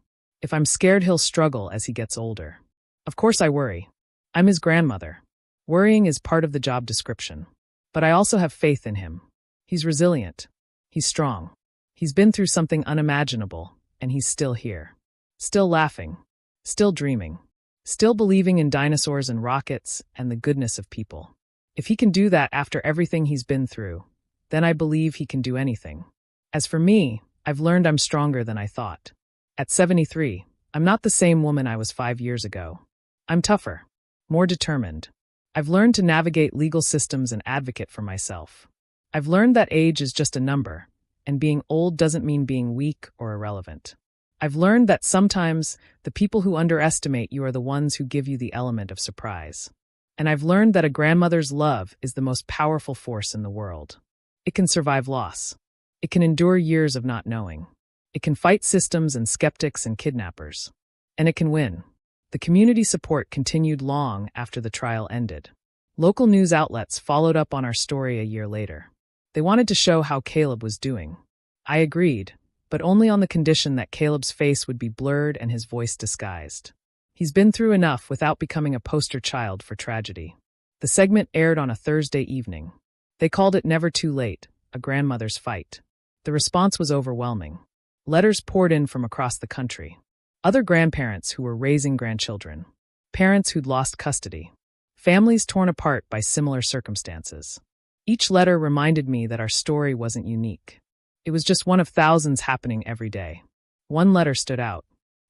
S1: If I'm scared he'll struggle as he gets older. Of course I worry. I'm his grandmother. Worrying is part of the job description. But I also have faith in him. He's resilient. He's strong. He's been through something unimaginable, and he's still here. Still laughing. Still dreaming. Still believing in dinosaurs and rockets and the goodness of people. If he can do that after everything he's been through, then I believe he can do anything. As for me, I've learned I'm stronger than I thought. At 73, I'm not the same woman I was 5 years ago. I'm tougher. More determined. I've learned to navigate legal systems and advocate for myself. I've learned that age is just a number, and being old doesn't mean being weak or irrelevant. I've learned that sometimes the people who underestimate you are the ones who give you the element of surprise. And I've learned that a grandmother's love is the most powerful force in the world. It can survive loss. It can endure years of not knowing. It can fight systems and skeptics and kidnappers. And it can win. The community support continued long after the trial ended. Local news outlets followed up on our story a year later. They wanted to show how Caleb was doing. I agreed, but only on the condition that Caleb's face would be blurred and his voice disguised. He's been through enough without becoming a poster child for tragedy. The segment aired on a Thursday evening. They called it Never Too Late, a grandmother's fight. The response was overwhelming. Letters poured in from across the country. Other grandparents who were raising grandchildren. Parents who'd lost custody. Families torn apart by similar circumstances. Each letter reminded me that our story wasn't unique. It was just one of thousands happening every day. One letter stood out.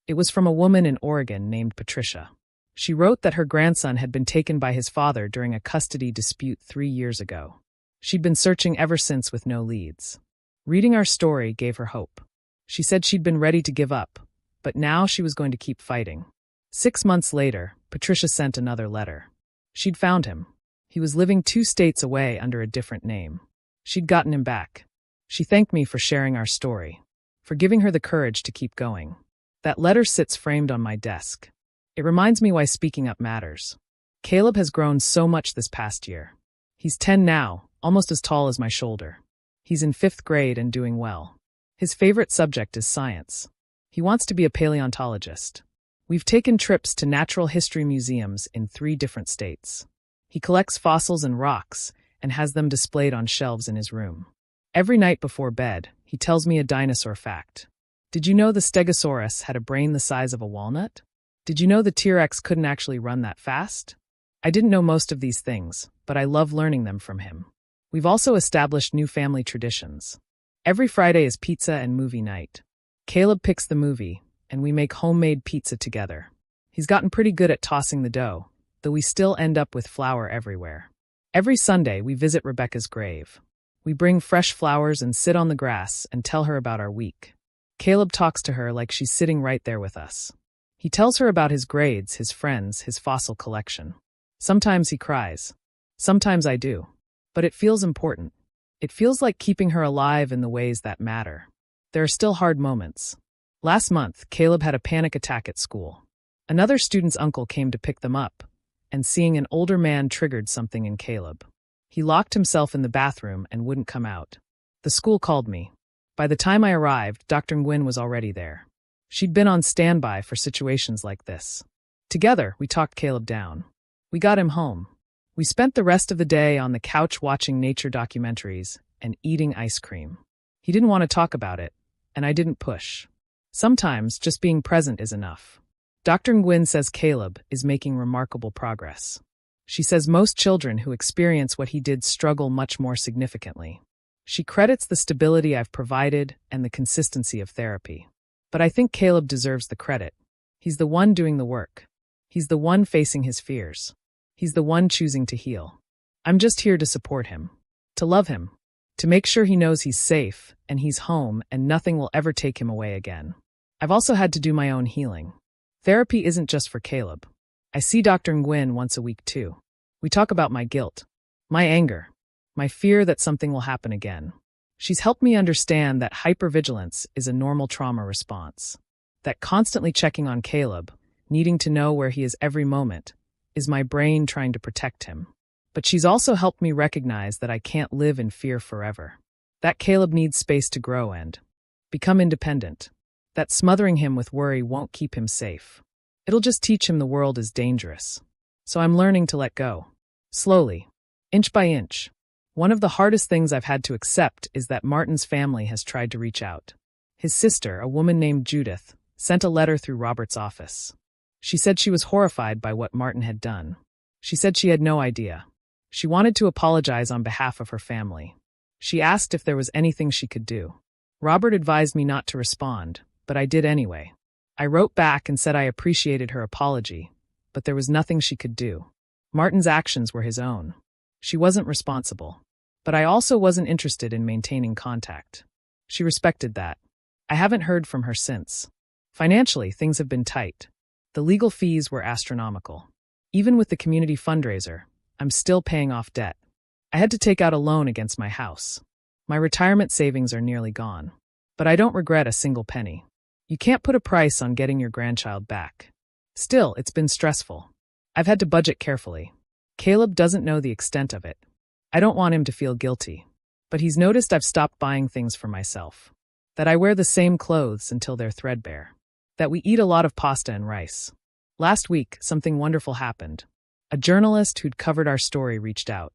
S1: It was from a woman in Oregon named Patricia. She wrote that her grandson had been taken by his father during a custody dispute 3 years ago. She'd been searching ever since with no leads. Reading our story gave her hope. She said she'd been ready to give up, but now she was going to keep fighting. 6 months later, Patricia sent another letter. She'd found him. He was living 2 states away under a different name. She'd gotten him back. She thanked me for sharing our story, for giving her the courage to keep going. That letter sits framed on my desk. It reminds me why speaking up matters. Caleb has grown so much this past year. He's 10 now, almost as tall as my shoulder. He's in 5th grade and doing well. His favorite subject is science. He wants to be a paleontologist. We've taken trips to natural history museums in 3 different states. He collects fossils and rocks and has them displayed on shelves in his room. Every night before bed, he tells me a dinosaur fact. Did you know the Stegosaurus had a brain the size of a walnut? Did you know the T-Rex couldn't actually run that fast? I didn't know most of these things, but I love learning them from him. We've also established new family traditions. Every Friday is pizza and movie night. Caleb picks the movie, and we make homemade pizza together. He's gotten pretty good at tossing the dough, though we still end up with flour everywhere. Every Sunday, we visit Rebecca's grave. We bring fresh flowers and sit on the grass and tell her about our week. Caleb talks to her like she's sitting right there with us. He tells her about his grades, his friends, his fossil collection. Sometimes he cries. Sometimes I do. But it feels important. It feels like keeping her alive in the ways that matter. There are still hard moments. Last month, Caleb had a panic attack at school. Another student's uncle came to pick them up, and seeing an older man triggered something in Caleb. He locked himself in the bathroom and wouldn't come out. The school called me. By the time I arrived, Dr. Nguyen was already there. She'd been on standby for situations like this. Together, we talked Caleb down. We got him home. We spent the rest of the day on the couch watching nature documentaries and eating ice cream. He didn't want to talk about it, and I didn't push. Sometimes just being present is enough. Dr. Nguyen says Caleb is making remarkable progress. She says most children who experience what he did struggle much more significantly. She credits the stability I've provided and the consistency of therapy. But I think Caleb deserves the credit. He's the one doing the work. He's the one facing his fears. He's the one choosing to heal. I'm just here to support him, to love him, to make sure he knows he's safe and he's home and nothing will ever take him away again. I've also had to do my own healing. Therapy isn't just for Caleb. I see Dr. Nguyen once a week too. We talk about my guilt, my anger, my fear that something will happen again. She's helped me understand that hypervigilance is a normal trauma response, that constantly checking on Caleb, needing to know where he is every moment, is my brain trying to protect him. But she's also helped me recognize that I can't live in fear forever, that Caleb needs space to grow and become independent, that smothering him with worry won't keep him safe. It'll just teach him the world is dangerous. So I'm learning to let go. Slowly, inch by inch. One of the hardest things I've had to accept is that Martin's family has tried to reach out. His sister, a woman named Judith, sent a letter through Robert's office. She said she was horrified by what Martin had done. She said she had no idea. She wanted to apologize on behalf of her family. She asked if there was anything she could do. Robert advised me not to respond, but I did anyway. I wrote back and said I appreciated her apology, but there was nothing she could do. Martin's actions were his own. She wasn't responsible. But I also wasn't interested in maintaining contact. She respected that. I haven't heard from her since. Financially, things have been tight. The legal fees were astronomical. Even with the community fundraiser, I'm still paying off debt. I had to take out a loan against my house. My retirement savings are nearly gone. But I don't regret a single penny. You can't put a price on getting your grandchild back. Still, it's been stressful. I've had to budget carefully. Caleb doesn't know the extent of it. I don't want him to feel guilty. But he's noticed I've stopped buying things for myself. That I wear the same clothes until they're threadbare. That we eat a lot of pasta and rice. Last week, something wonderful happened. A journalist who'd covered our story reached out.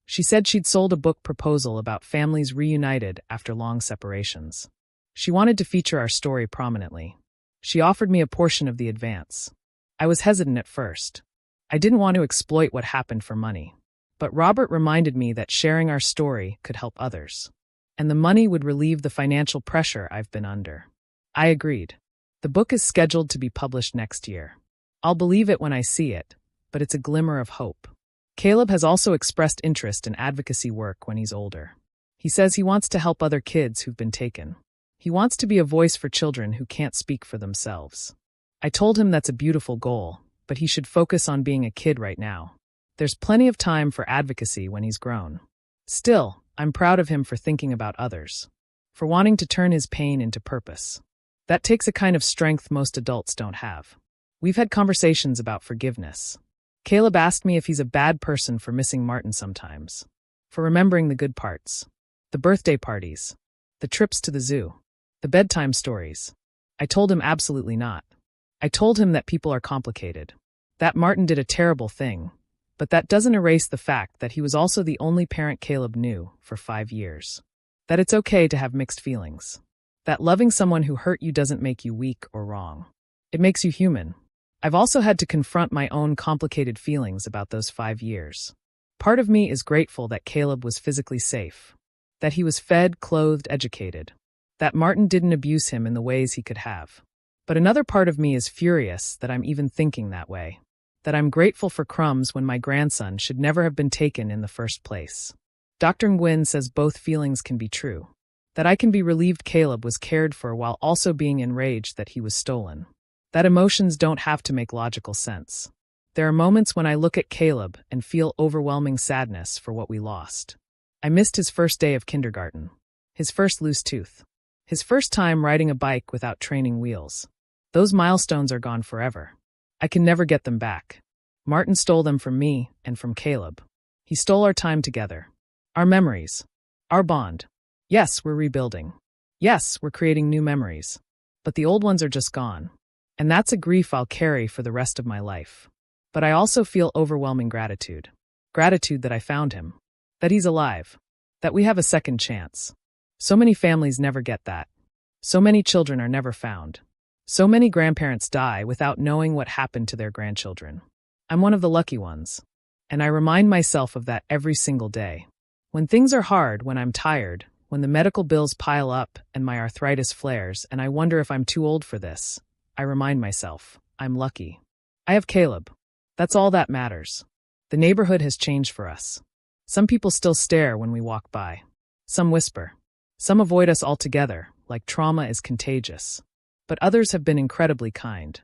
S1: She said she'd sold a book proposal about families reunited after long separations. She wanted to feature our story prominently. She offered me a portion of the advance. I was hesitant at first. I didn't want to exploit what happened for money. But Robert reminded me that sharing our story could help others. And the money would relieve the financial pressure I've been under. I agreed. The book is scheduled to be published next year. I'll believe it when I see it, but it's a glimmer of hope. Caleb has also expressed interest in advocacy work when he's older. He says he wants to help other kids who've been taken. He wants to be a voice for children who can't speak for themselves. I told him that's a beautiful goal, but he should focus on being a kid right now. There's plenty of time for advocacy when he's grown. Still, I'm proud of him for thinking about others, for wanting to turn his pain into purpose. That takes a kind of strength most adults don't have. We've had conversations about forgiveness. Caleb asked me if he's a bad person for missing Martin sometimes, for remembering the good parts, the birthday parties, the trips to the zoo, the bedtime stories. I told him absolutely not. I told him that people are complicated, that Martin did a terrible thing, but that doesn't erase the fact that he was also the only parent Caleb knew for 5 years. That it's okay to have mixed feelings. That loving someone who hurt you doesn't make you weak or wrong. It makes you human. I've also had to confront my own complicated feelings about those 5 years. Part of me is grateful that Caleb was physically safe, that he was fed, clothed, educated, that Martin didn't abuse him in the ways he could have. But another part of me is furious that I'm even thinking that way. That I'm grateful for crumbs when my grandson should never have been taken in the first place. Dr. Nguyen says both feelings can be true. That I can be relieved Caleb was cared for while also being enraged that he was stolen. That emotions don't have to make logical sense. There are moments when I look at Caleb and feel overwhelming sadness for what we lost. I missed his first day of kindergarten, his first loose tooth, his first time riding a bike without training wheels. Those milestones are gone forever. I can never get them back. Martin stole them from me and from Caleb. He stole our time together, our memories, our bond. Yes, we're rebuilding. Yes, we're creating new memories. But the old ones are just gone. And that's a grief I'll carry for the rest of my life. But I also feel overwhelming gratitude. Gratitude that I found him. That he's alive. That we have a second chance. So many families never get that. So many children are never found. So many grandparents die without knowing what happened to their grandchildren. I'm one of the lucky ones. And I remind myself of that every single day. When things are hard, when I'm tired, when the medical bills pile up and my arthritis flares and I wonder if I'm too old for this, I remind myself, I'm lucky. I have Caleb. That's all that matters. The neighborhood has changed for us. Some people still stare when we walk by. Some whisper. Some avoid us altogether, like trauma is contagious. But others have been incredibly kind.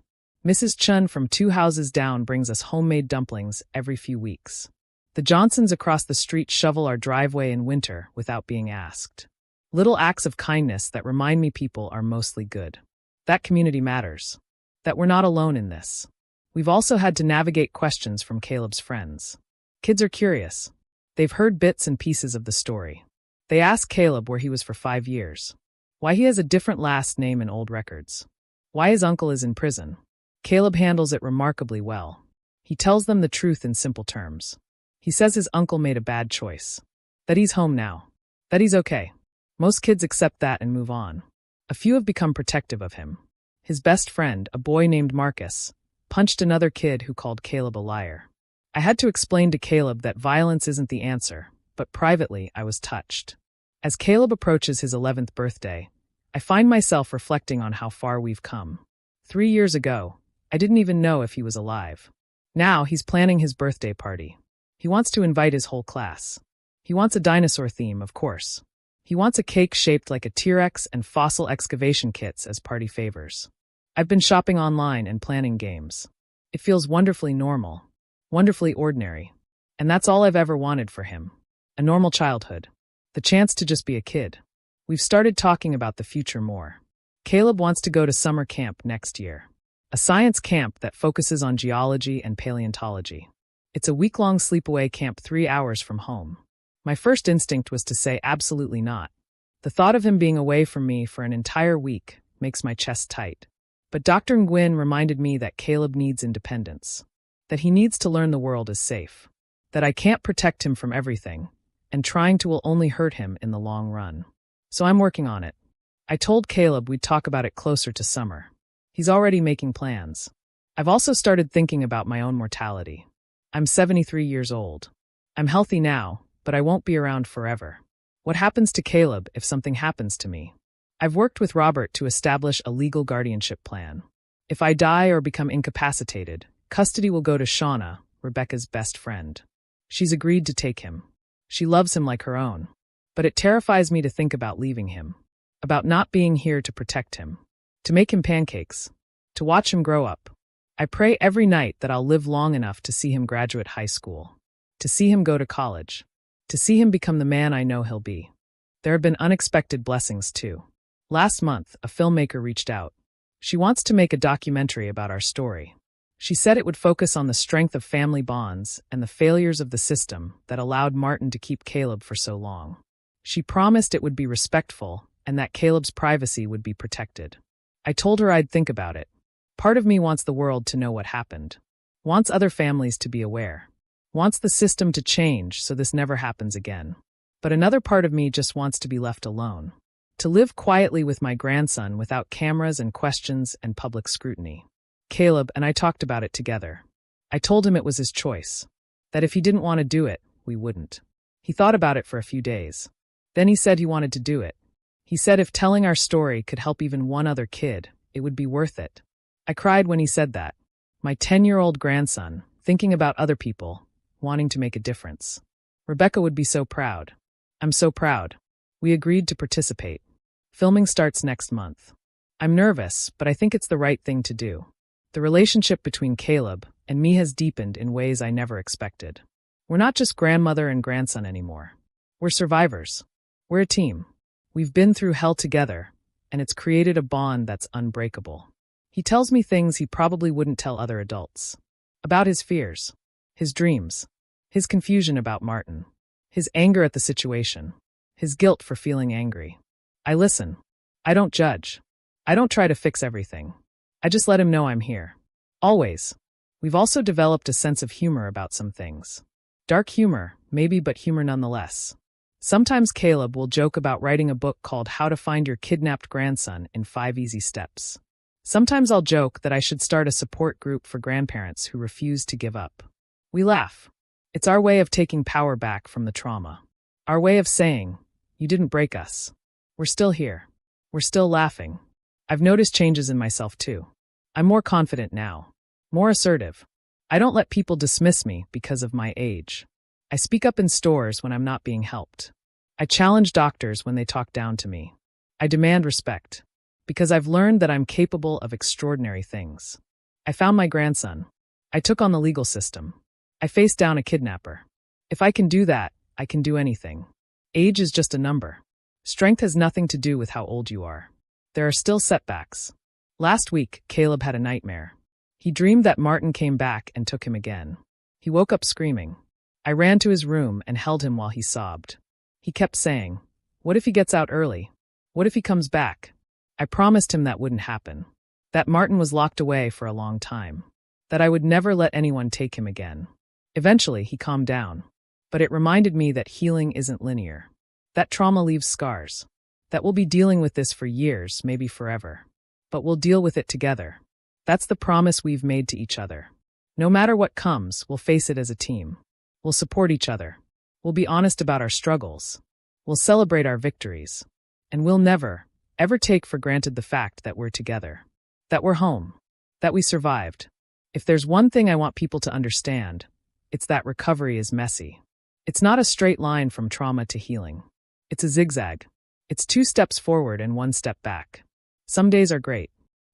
S1: Mrs. Chun from 2 houses down brings us homemade dumplings every few weeks. The Johnsons across the street shovel our driveway in winter without being asked. Little acts of kindness that remind me people are mostly good. That community matters. That we're not alone in this. We've also had to navigate questions from Caleb's friends. Kids are curious. They've heard bits and pieces of the story. They ask Caleb where he was for 5 years. Why he has a different last name in old records. Why his uncle is in prison. Caleb handles it remarkably well. He tells them the truth in simple terms. He says his uncle made a bad choice. That he's home now. That he's okay. Most kids accept that and move on. A few have become protective of him. His best friend, a boy named Marcus, punched another kid who called Caleb a liar. I had to explain to Caleb that violence isn't the answer, but privately I was touched. As Caleb approaches his 11th birthday, I find myself reflecting on how far we've come. 3 years ago, I didn't even know if he was alive. Now he's planning his birthday party. He wants to invite his whole class. He wants a dinosaur theme, of course. He wants a cake shaped like a T-Rex and fossil excavation kits as party favors. I've been shopping online and planning games. It feels wonderfully normal, wonderfully ordinary. And that's all I've ever wanted for him. A normal childhood. The chance to just be a kid. We've started talking about the future more. Caleb wants to go to summer camp next year. A science camp that focuses on geology and paleontology. It's a week-long sleepaway camp 3 hours from home. My first instinct was to say absolutely not. The thought of him being away from me for an entire week makes my chest tight. But Dr. Nguyen reminded me that Caleb needs independence. That he needs to learn the world is safe. That I can't protect him from everything, and trying to will only hurt him in the long run. So I'm working on it. I told Caleb we'd talk about it closer to summer. He's already making plans. I've also started thinking about my own mortality. I'm 73 years old. I'm healthy now, but I won't be around forever. What happens to Caleb if something happens to me? I've worked with Robert to establish a legal guardianship plan. If I die or become incapacitated, custody will go to Shauna, Rebecca's best friend. She's agreed to take him. She loves him like her own. But it terrifies me to think about leaving him. About not being here to protect him. To make him pancakes. To watch him grow up. I pray every night that I'll live long enough to see him graduate high school. To see him go to college. To see him become the man I know he'll be. There have been unexpected blessings too. Last month, a filmmaker reached out. She wants to make a documentary about our story. She said it would focus on the strength of family bonds and the failures of the system that allowed Martin to keep Caleb for so long. She promised it would be respectful and that Caleb's privacy would be protected. I told her I'd think about it. Part of me wants the world to know what happened. Wants other families to be aware. Wants the system to change so this never happens again. But another part of me just wants to be left alone. To live quietly with my grandson without cameras and questions and public scrutiny. Caleb and I talked about it together. I told him it was his choice. That if he didn't want to do it, we wouldn't. He thought about it for a few days. Then he said he wanted to do it. He said if telling our story could help even one other kid, it would be worth it. I cried when he said that. My 10-year-old grandson, thinking about other people, wanting to make a difference. Rebecca would be so proud. I'm so proud. We agreed to participate. Filming starts next month. I'm nervous, but I think it's the right thing to do. The relationship between Caleb and me has deepened in ways I never expected. We're not just grandmother and grandson anymore. We're survivors. We're a team. We've been through hell together, and it's created a bond that's unbreakable. He tells me things he probably wouldn't tell other adults. About his fears, his dreams, his confusion about Martin, his anger at the situation, his guilt for feeling angry. I listen. I don't judge. I don't try to fix everything. I just let him know I'm here. Always. We've also developed a sense of humor about some things. Dark humor, maybe, but humor nonetheless. Sometimes Caleb will joke about writing a book called How to Find Your Kidnapped Grandson in 5 Easy Steps. Sometimes I'll joke that I should start a support group for grandparents who refuse to give up. We laugh. It's our way of taking power back from the trauma. Our way of saying, you didn't break us. We're still here. We're still laughing. I've noticed changes in myself too. I'm more confident now. More assertive. I don't let people dismiss me because of my age. I speak up in stores when I'm not being helped. I challenge doctors when they talk down to me. I demand respect. Because I've learned that I'm capable of extraordinary things. I found my grandson. I took on the legal system. I faced down a kidnapper. If I can do that, I can do anything. Age is just a number. Strength has nothing to do with how old you are. There are still setbacks. Last week, Caleb had a nightmare. He dreamed that Martin came back and took him again. He woke up screaming. I ran to his room and held him while he sobbed. He kept saying, "What if he gets out early? What if he comes back?" I promised him that wouldn't happen. That Martin was locked away for a long time. That I would never let anyone take him again. Eventually, he calmed down. But it reminded me that healing isn't linear. That trauma leaves scars. That we'll be dealing with this for years, maybe forever. But we'll deal with it together. That's the promise we've made to each other. No matter what comes, we'll face it as a team. We'll support each other. We'll be honest about our struggles. We'll celebrate our victories. And we'll never, ever take for granted the fact that we're together. That we're home. That we survived. If there's one thing I want people to understand, it's that recovery is messy. It's not a straight line from trauma to healing. It's a zigzag. It's 2 steps forward and 1 step back. Some days are great.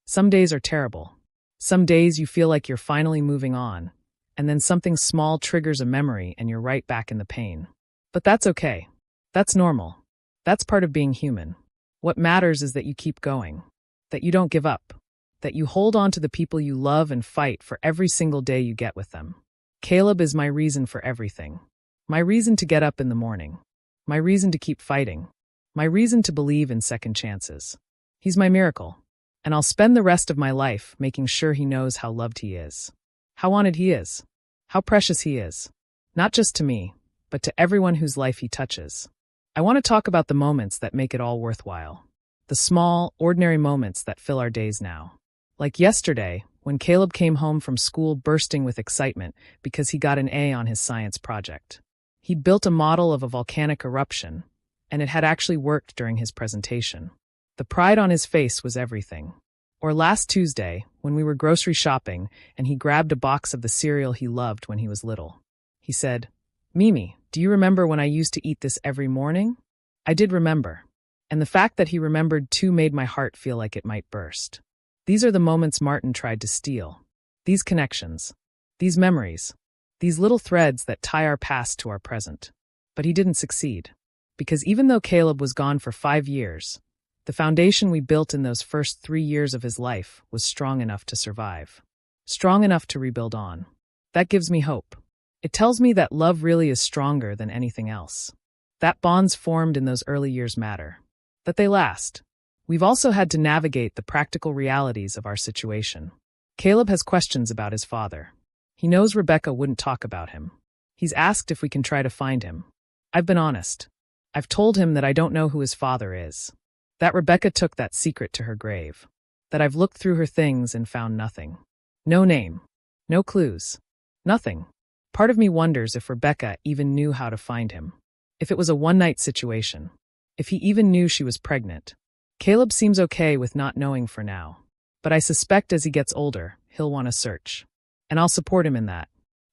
S1: Some days are terrible. Some days you feel like you're finally moving on, and then something small triggers a memory and you're right back in the pain. But that's okay. That's normal. That's part of being human. What matters is that you keep going, that you don't give up, that you hold on to the people you love and fight for every single day you get with them. Caleb is my reason for everything. My reason to get up in the morning. My reason to keep fighting. My reason to believe in second chances. He's my miracle. And I'll spend the rest of my life making sure he knows how loved he is. How wanted he is. How precious he is. Not just to me, but to everyone whose life he touches. I want to talk about the moments that make it all worthwhile. The small, ordinary moments that fill our days now. Like yesterday, when Caleb came home from school bursting with excitement because he got an A on his science project. He'd built a model of a volcanic eruption, and it had actually worked during his presentation. The pride on his face was everything. Or last Tuesday, when we were grocery shopping and he grabbed a box of the cereal he loved when he was little. He said, "Mimi, do you remember when I used to eat this every morning?" I did remember. And the fact that he remembered too made my heart feel like it might burst. These are the moments Martin tried to steal. These connections. These memories. These little threads that tie our past to our present. But he didn't succeed. Because even though Caleb was gone for 5 years, the foundation we built in those first 3 years of his life was strong enough to survive. Strong enough to rebuild on. That gives me hope. It tells me that love really is stronger than anything else. That bonds formed in those early years matter. That they last. We've also had to navigate the practical realities of our situation. Caleb has questions about his father. He knows Rebecca wouldn't talk about him. He's asked if we can try to find him. I've been honest. I've told him that I don't know who his father is. That Rebecca took that secret to her grave. That I've looked through her things and found nothing. No name. No clues. Nothing. Part of me wonders if Rebecca even knew how to find him. If it was a one-night situation. If he even knew she was pregnant. Caleb seems okay with not knowing for now. But I suspect as he gets older, he'll want to search. And I'll support him in that.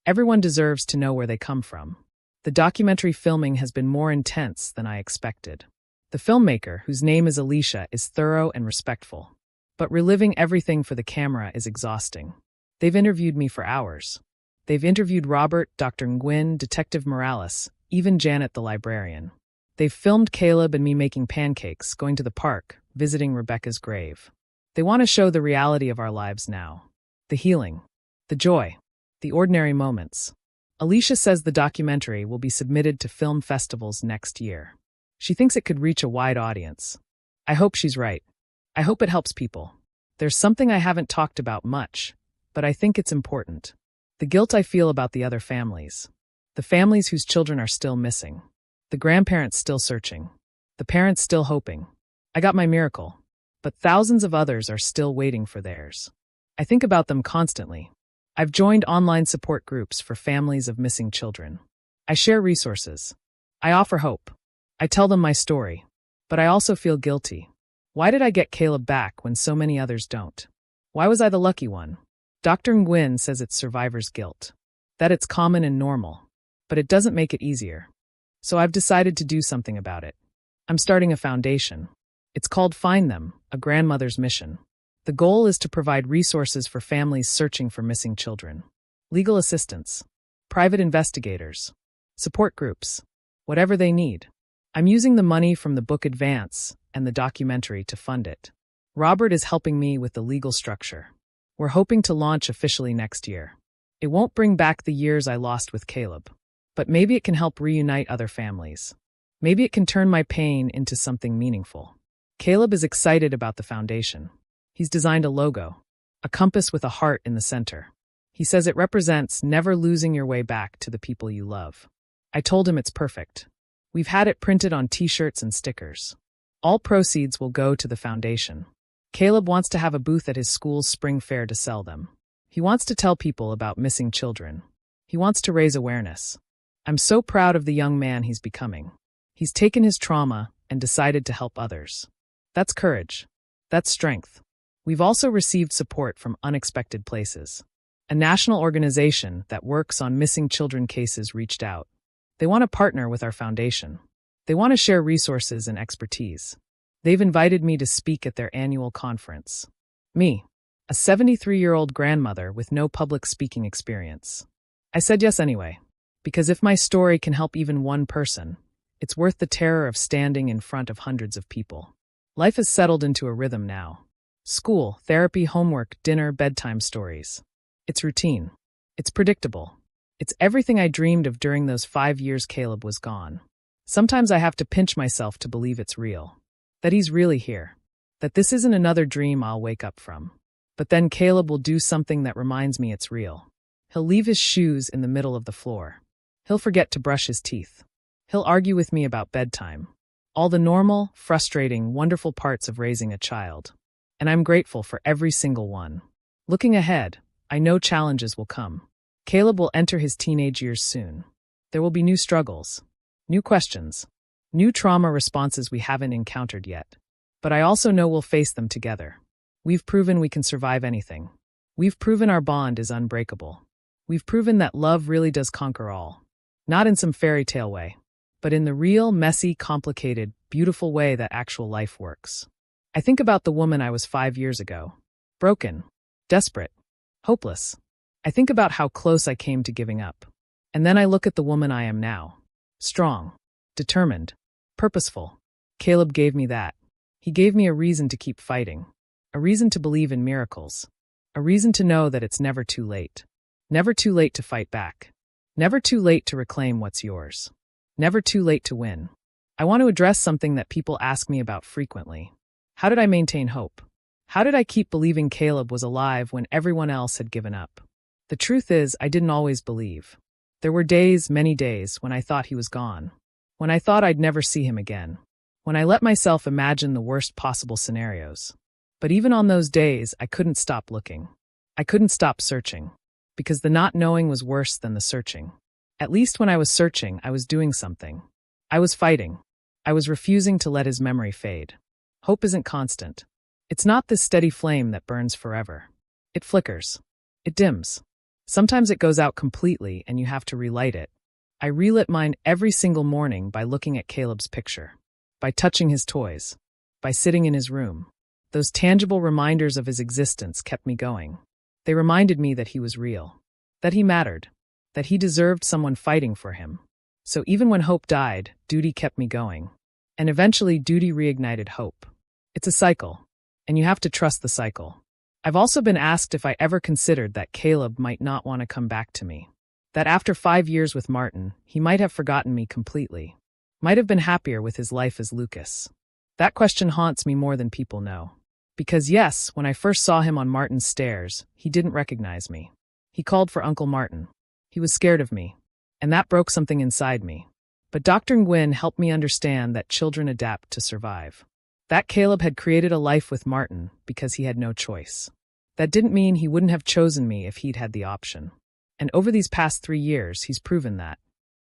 S1: Everyone deserves to know where they come from. The documentary filming has been more intense than I expected. The filmmaker, whose name is Alicia, is thorough and respectful. But reliving everything for the camera is exhausting. They've interviewed me for hours. They've interviewed Robert, Dr. Nguyen, Detective Morales, even Janet the librarian. They've filmed Caleb and me making pancakes, going to the park, visiting Rebecca's grave. They want to show the reality of our lives now. The healing, the joy, the ordinary moments. Alicia says the documentary will be submitted to film festivals next year. She thinks it could reach a wide audience. I hope she's right. I hope it helps people. There's something I haven't talked about much, but I think it's important. The guilt I feel about the other families. The families whose children are still missing. The grandparents still searching. The parents still hoping. I got my miracle, but thousands of others are still waiting for theirs. I think about them constantly. I've joined online support groups for families of missing children. I share resources. I offer hope. I tell them my story. But I also feel guilty. Why did I get Caleb back when so many others don't? Why was I the lucky one? Dr. Nguyen says it's survivor's guilt. That it's common and normal. But it doesn't make it easier. So I've decided to do something about it. I'm starting a foundation. It's called Find Them, a grandmother's mission. The goal is to provide resources for families searching for missing children. Legal assistance. Private investigators. Support groups. Whatever they need. I'm using the money from the book Advance and the documentary to fund it. Robert is helping me with the legal structure. We're hoping to launch officially next year. It won't bring back the years I lost with Caleb, but maybe it can help reunite other families. Maybe it can turn my pain into something meaningful. Caleb is excited about the foundation. He's designed a logo, a compass with a heart in the center. He says it represents never losing your way back to the people you love. I told him it's perfect. We've had it printed on t-shirts and stickers. All proceeds will go to the foundation. Caleb wants to have a booth at his school's spring fair to sell them. He wants to tell people about missing children. He wants to raise awareness. I'm so proud of the young man he's becoming. He's taken his trauma and decided to help others. That's courage. That's strength. We've also received support from unexpected places. A national organization that works on missing children cases reached out. They want to partner with our foundation. They want to share resources and expertise. They've invited me to speak at their annual conference. Me, a 73-year-old grandmother with no public speaking experience. I said yes anyway, because if my story can help even one person, it's worth the terror of standing in front of hundreds of people. Life has settled into a rhythm now. School, therapy, homework, dinner, bedtime stories. It's routine. It's predictable. It's everything I dreamed of during those 5 years Caleb was gone. Sometimes I have to pinch myself to believe it's real. That he's really here. That this isn't another dream I'll wake up from. But then Caleb will do something that reminds me it's real. He'll leave his shoes in the middle of the floor. He'll forget to brush his teeth. He'll argue with me about bedtime. All the normal, frustrating, wonderful parts of raising a child. And I'm grateful for every single one. Looking ahead, I know challenges will come. Caleb will enter his teenage years soon. There will be new struggles, new questions, new trauma responses we haven't encountered yet. But I also know we'll face them together. We've proven we can survive anything. We've proven our bond is unbreakable. We've proven that love really does conquer all. Not in some fairy tale way, but in the real, messy, complicated, beautiful way that actual life works. I think about the woman I was 5 years ago. Broken, desperate, hopeless. I think about how close I came to giving up. And then I look at the woman I am now. Strong, determined, purposeful. Caleb gave me that. He gave me a reason to keep fighting. A reason to believe in miracles. A reason to know that it's never too late. Never too late to fight back. Never too late to reclaim what's yours. Never too late to win. I want to address something that people ask me about frequently. How did I maintain hope? How did I keep believing Caleb was alive when everyone else had given up? The truth is, I didn't always believe. There were days, many days, when I thought he was gone. When I thought I'd never see him again. When I let myself imagine the worst possible scenarios. But even on those days, I couldn't stop looking. I couldn't stop searching. Because the not knowing was worse than the searching. At least when I was searching, I was doing something. I was fighting. I was refusing to let his memory fade. Hope isn't constant. It's not this steady flame that burns forever. It flickers. It dims. Sometimes it goes out completely and you have to relight it. I relit mine every single morning by looking at Caleb's picture. By touching his toys. By sitting in his room. Those tangible reminders of his existence kept me going. They reminded me that he was real. That he mattered. That he deserved someone fighting for him. So even when hope died, duty kept me going. And eventually, duty reignited hope. It's a cycle, and you have to trust the cycle. I've also been asked if I ever considered that Caleb might not want to come back to me. That after 5 years with Martin, he might have forgotten me completely. Might have been happier with his life as Lucas. That question haunts me more than people know. Because yes, when I first saw him on Martin's stairs, he didn't recognize me. He called for Uncle Martin. He was scared of me. And that broke something inside me. But Dr. Nguyen helped me understand that children adapt to survive. That Caleb had created a life with Martin because he had no choice. That didn't mean he wouldn't have chosen me if he'd had the option. And over these past 3 years, he's proven that.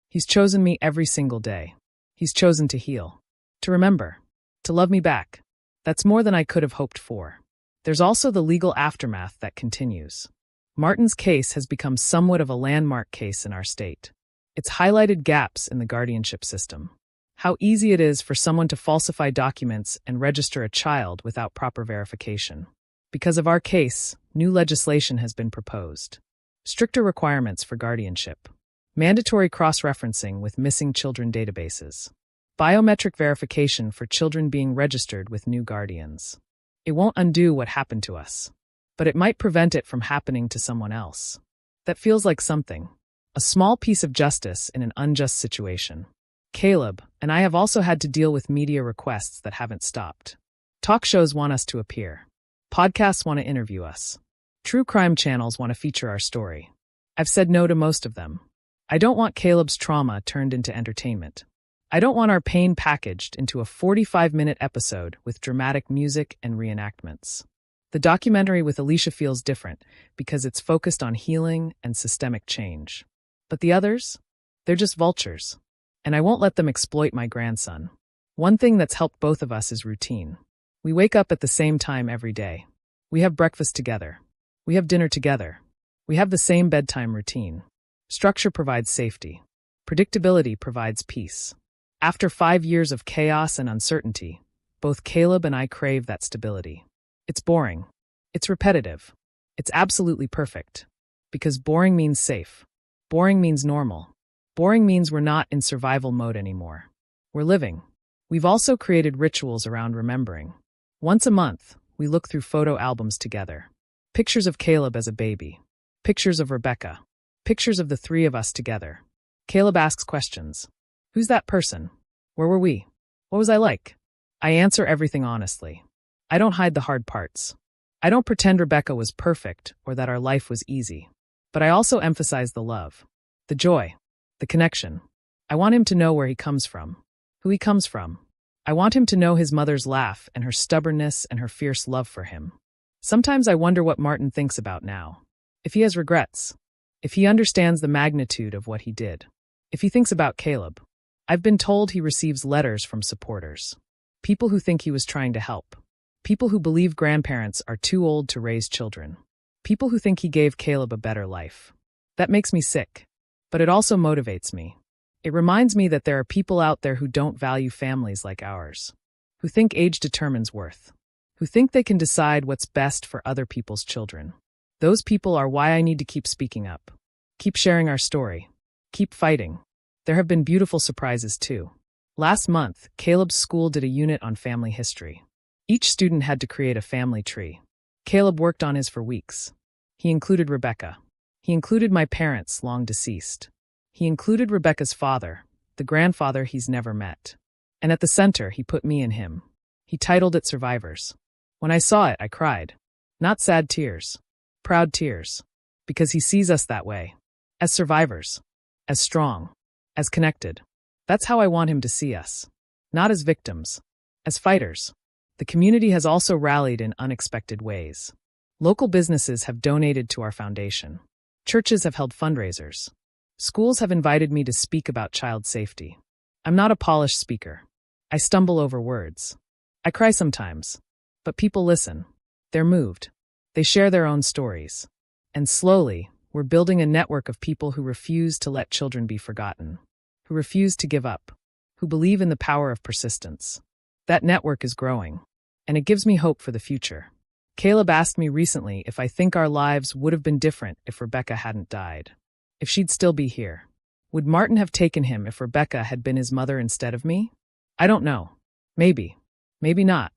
S1: He's chosen me every single day. He's chosen to heal, to remember, to love me back. That's more than I could have hoped for. There's also the legal aftermath that continues. Martin's case has become somewhat of a landmark case in our state. It's highlighted gaps in the guardianship system. How easy it is for someone to falsify documents and register a child without proper verification. Because of our case, new legislation has been proposed. Stricter requirements for guardianship. Mandatory cross-referencing with missing children databases. Biometric verification for children being registered with new guardians. It won't undo what happened to us, but it might prevent it from happening to someone else. That feels like something. A small piece of justice in an unjust situation. Caleb and I have also had to deal with media requests that haven't stopped. Talk shows want us to appear. Podcasts want to interview us. True crime channels want to feature our story. I've said no to most of them. I don't want Caleb's trauma turned into entertainment. I don't want our pain packaged into a 45-minute episode with dramatic music and reenactments. The documentary with Alicia feels different because it's focused on healing and systemic change. But the others? They're just vultures. And I won't let them exploit my grandson. One thing that's helped both of us is routine. We wake up at the same time every day. We have breakfast together. We have dinner together. We have the same bedtime routine. Structure provides safety. Predictability provides peace. After 5 years of chaos and uncertainty, both Caleb and I crave that stability. It's boring. It's repetitive. It's absolutely perfect. Because boring means safe. Boring means normal. Boring means we're not in survival mode anymore. We're living. We've also created rituals around remembering. Once a month, we look through photo albums together. Pictures of Caleb as a baby. Pictures of Rebecca. Pictures of the 3 of us together. Caleb asks questions. Who's that person? Where were we? What was I like? I answer everything honestly. I don't hide the hard parts. I don't pretend Rebecca was perfect or that our life was easy. But I also emphasize the love, the joy, the connection. I want him to know where he comes from, who he comes from. I want him to know his mother's laugh and her stubbornness and her fierce love for him. Sometimes I wonder what Martin thinks about now. If he has regrets. If he understands the magnitude of what he did. If he thinks about Caleb. I've been told he receives letters from supporters. People who think he was trying to help. People who believe grandparents are too old to raise children. People who think he gave Caleb a better life. That makes me sick. But it also motivates me. It reminds me that there are people out there who don't value families like ours. Who think age determines worth. Who think they can decide what's best for other people's children. Those people are why I need to keep speaking up. Keep sharing our story. Keep fighting. There have been beautiful surprises too. Last month, Caleb's school did a unit on family history. Each student had to create a family tree. Caleb worked on his for weeks. He included Rebecca. He included my parents, long deceased. He included Rebecca's father, the grandfather he's never met. And at the center, he put me and him. He titled it Survivors. When I saw it, I cried. Not sad tears. Proud tears. Because he sees us that way. As survivors. As strong. As connected. That's how I want him to see us. Not as victims. As fighters. The community has also rallied in unexpected ways. Local businesses have donated to our foundation. Churches have held fundraisers. Schools have invited me to speak about child safety. I'm not a polished speaker. I stumble over words. I cry sometimes. But people listen. They're moved. They share their own stories. And slowly, we're building a network of people who refuse to let children be forgotten. Who refuse to give up. Who believe in the power of persistence. That network is growing. And it gives me hope for the future. Caleb asked me recently if I think our lives would have been different if Rebecca hadn't died. If she'd still be here. Would Martin have taken him if Rebecca had been his mother instead of me? I don't know. Maybe. Maybe not.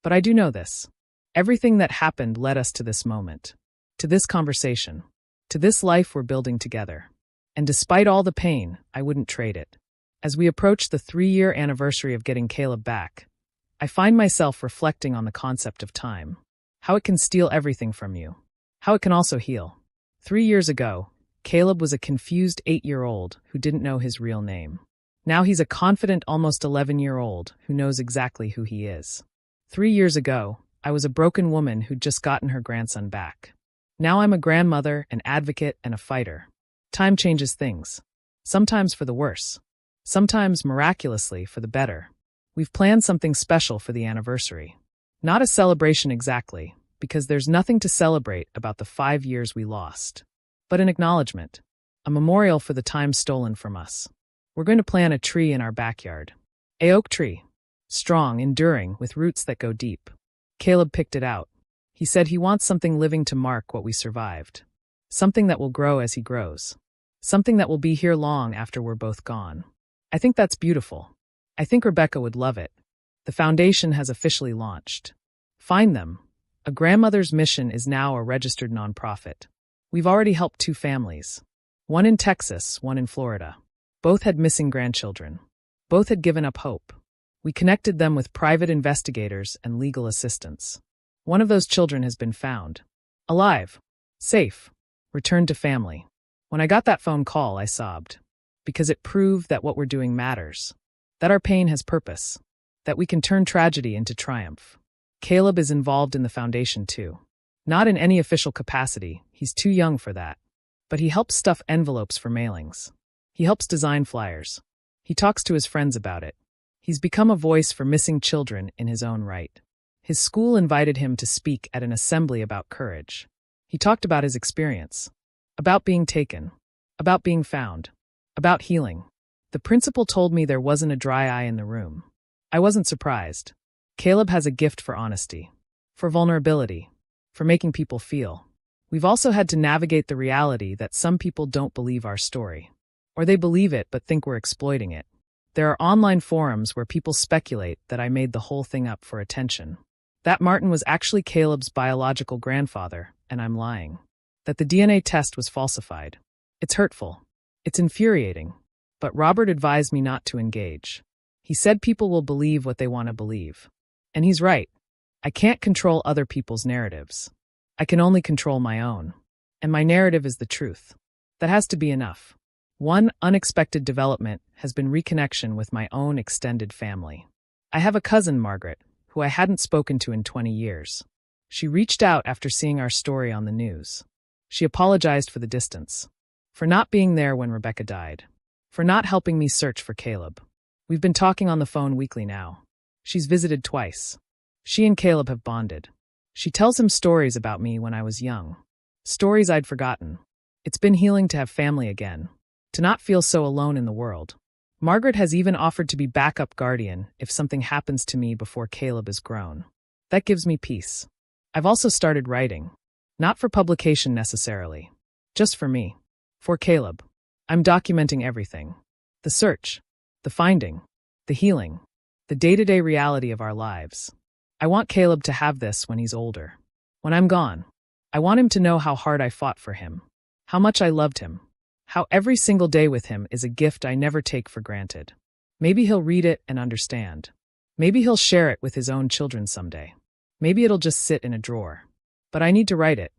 S1: But I do know this. Everything that happened led us to this moment. To this conversation. To this life we're building together. And despite all the pain, I wouldn't trade it. As we approach the 3-year anniversary of getting Caleb back, I find myself reflecting on the concept of time. How it can steal everything from you. How it can also heal. 3 years ago, Caleb was a confused 8-year-old who didn't know his real name. Now he's a confident almost 11-year-old who knows exactly who he is. 3 years ago, I was a broken woman who'd just gotten her grandson back. Now I'm a grandmother, an advocate, and a fighter. Time changes things. Sometimes for the worse. Sometimes, miraculously, for the better. We've planned something special for the anniversary. Not a celebration exactly, because there's nothing to celebrate about the 5 years we lost. But an acknowledgement. A memorial for the time stolen from us. We're going to plant a tree in our backyard. A oak tree. Strong, enduring, with roots that go deep. Caleb picked it out. He said he wants something living to mark what we survived. Something that will grow as he grows. Something that will be here long after we're both gone. I think that's beautiful. I think Rebecca would love it. The foundation has officially launched. Find them. A Grandmother's Mission is now a registered nonprofit. We've already helped 2 families. One in Texas, one in Florida. Both had missing grandchildren. Both had given up hope. We connected them with private investigators and legal assistance. One of those children has been found. Alive. Safe. Returned to family. When I got that phone call, I sobbed. Because it proved that what we're doing matters. That our pain has purpose. That we can turn tragedy into triumph. Caleb is involved in the foundation too. Not in any official capacity, he's too young for that. But he helps stuff envelopes for mailings. He helps design flyers. He talks to his friends about it. He's become a voice for missing children in his own right. His school invited him to speak at an assembly about courage. He talked about his experience. About being taken. About being found. About healing. The principal told me there wasn't a dry eye in the room. I wasn't surprised. Caleb has a gift for honesty. For vulnerability. For making people feel. We've also had to navigate the reality that some people don't believe our story. Or they believe it but think we're exploiting it. There are online forums where people speculate that I made the whole thing up for attention. That Martin was actually Caleb's biological grandfather, and I'm lying. That the DNA test was falsified. It's hurtful. It's infuriating. But Robert advised me not to engage. He said people will believe what they want to believe. And he's right. I can't control other people's narratives. I can only control my own. And my narrative is the truth. That has to be enough. One unexpected development has been reconnection with my own extended family. I have a cousin, Margaret, who I hadn't spoken to in 20 years. She reached out after seeing our story on the news. She apologized for the distance. For not being there when Rebecca died. For not helping me search for Caleb. We've been talking on the phone weekly now. She's visited twice. She and Caleb have bonded. She tells him stories about me when I was young. Stories I'd forgotten. It's been healing to have family again. To not feel so alone in the world. Margaret has even offered to be backup guardian if something happens to me before Caleb is grown. That gives me peace. I've also started writing. Not for publication necessarily. Just for me. For Caleb. I'm documenting everything. The search. The finding. The healing. The day-to-day reality of our lives. I want Caleb to have this when he's older. When I'm gone. I want him to know how hard I fought for him. How much I loved him. How every single day with him is a gift I never take for granted. Maybe he'll read it and understand. Maybe he'll share it with his own children someday. Maybe it'll just sit in a drawer. But I need to write it.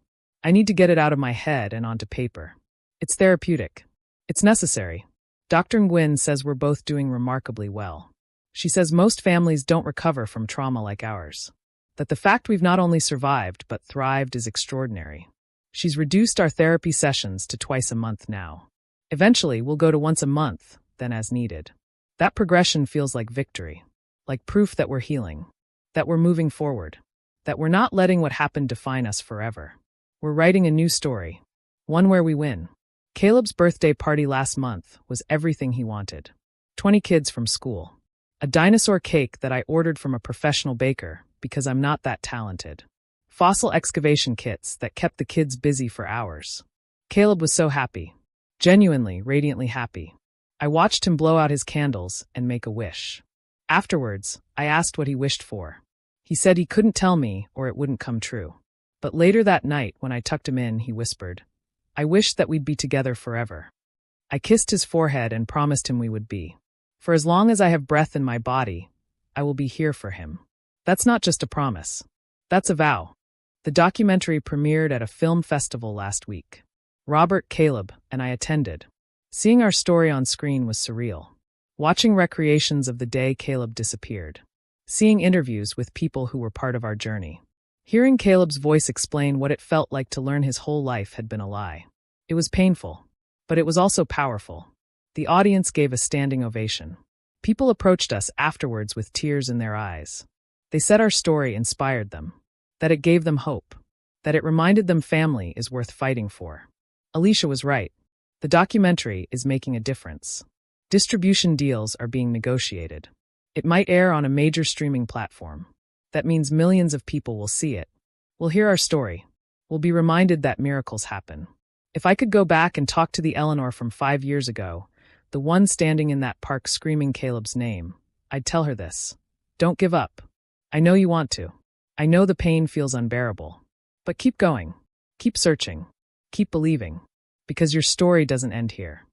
S1: I need to get it out of my head and onto paper. It's therapeutic. It's necessary. Dr. Nguyen says we're both doing remarkably well. She says most families don't recover from trauma like ours. That the fact we've not only survived but thrived is extraordinary. She's reduced our therapy sessions to twice a month now. Eventually, we'll go to once a month, then as needed. That progression feels like victory. Like proof that we're healing. That we're moving forward. That we're not letting what happened define us forever. We're writing a new story. One where we win. Caleb's birthday party last month was everything he wanted. 20 kids from school. A dinosaur cake that I ordered from a professional baker because I'm not that talented. Fossil excavation kits that kept the kids busy for hours. Caleb was so happy. Genuinely, radiantly happy. I watched him blow out his candles and make a wish. Afterwards, I asked what he wished for. He said he couldn't tell me or it wouldn't come true. But later that night, when I tucked him in, he whispered, "I wished that we'd be together forever." I kissed his forehead and promised him we would be. For as long as I have breath in my body, I will be here for him. That's not just a promise. That's a vow. The documentary premiered at a film festival last week. Robert, Caleb, and I attended. Seeing our story on screen was surreal. Watching recreations of the day Caleb disappeared. Seeing interviews with people who were part of our journey. Hearing Caleb's voice explain what it felt like to learn his whole life had been a lie. It was painful, but it was also powerful. The audience gave a standing ovation. People approached us afterwards with tears in their eyes. They said our story inspired them, that it gave them hope, that it reminded them family is worth fighting for. Alicia was right. The documentary is making a difference. Distribution deals are being negotiated. It might air on a major streaming platform. That means millions of people will see it. Will hear our story. Will be reminded that miracles happen. If I could go back and talk to the Eleanor from 5 years ago, the one standing in that park screaming Caleb's name, I'd tell her this. Don't give up. I know you want to. I know the pain feels unbearable. But keep going. Keep searching. Keep believing. Because your story doesn't end here.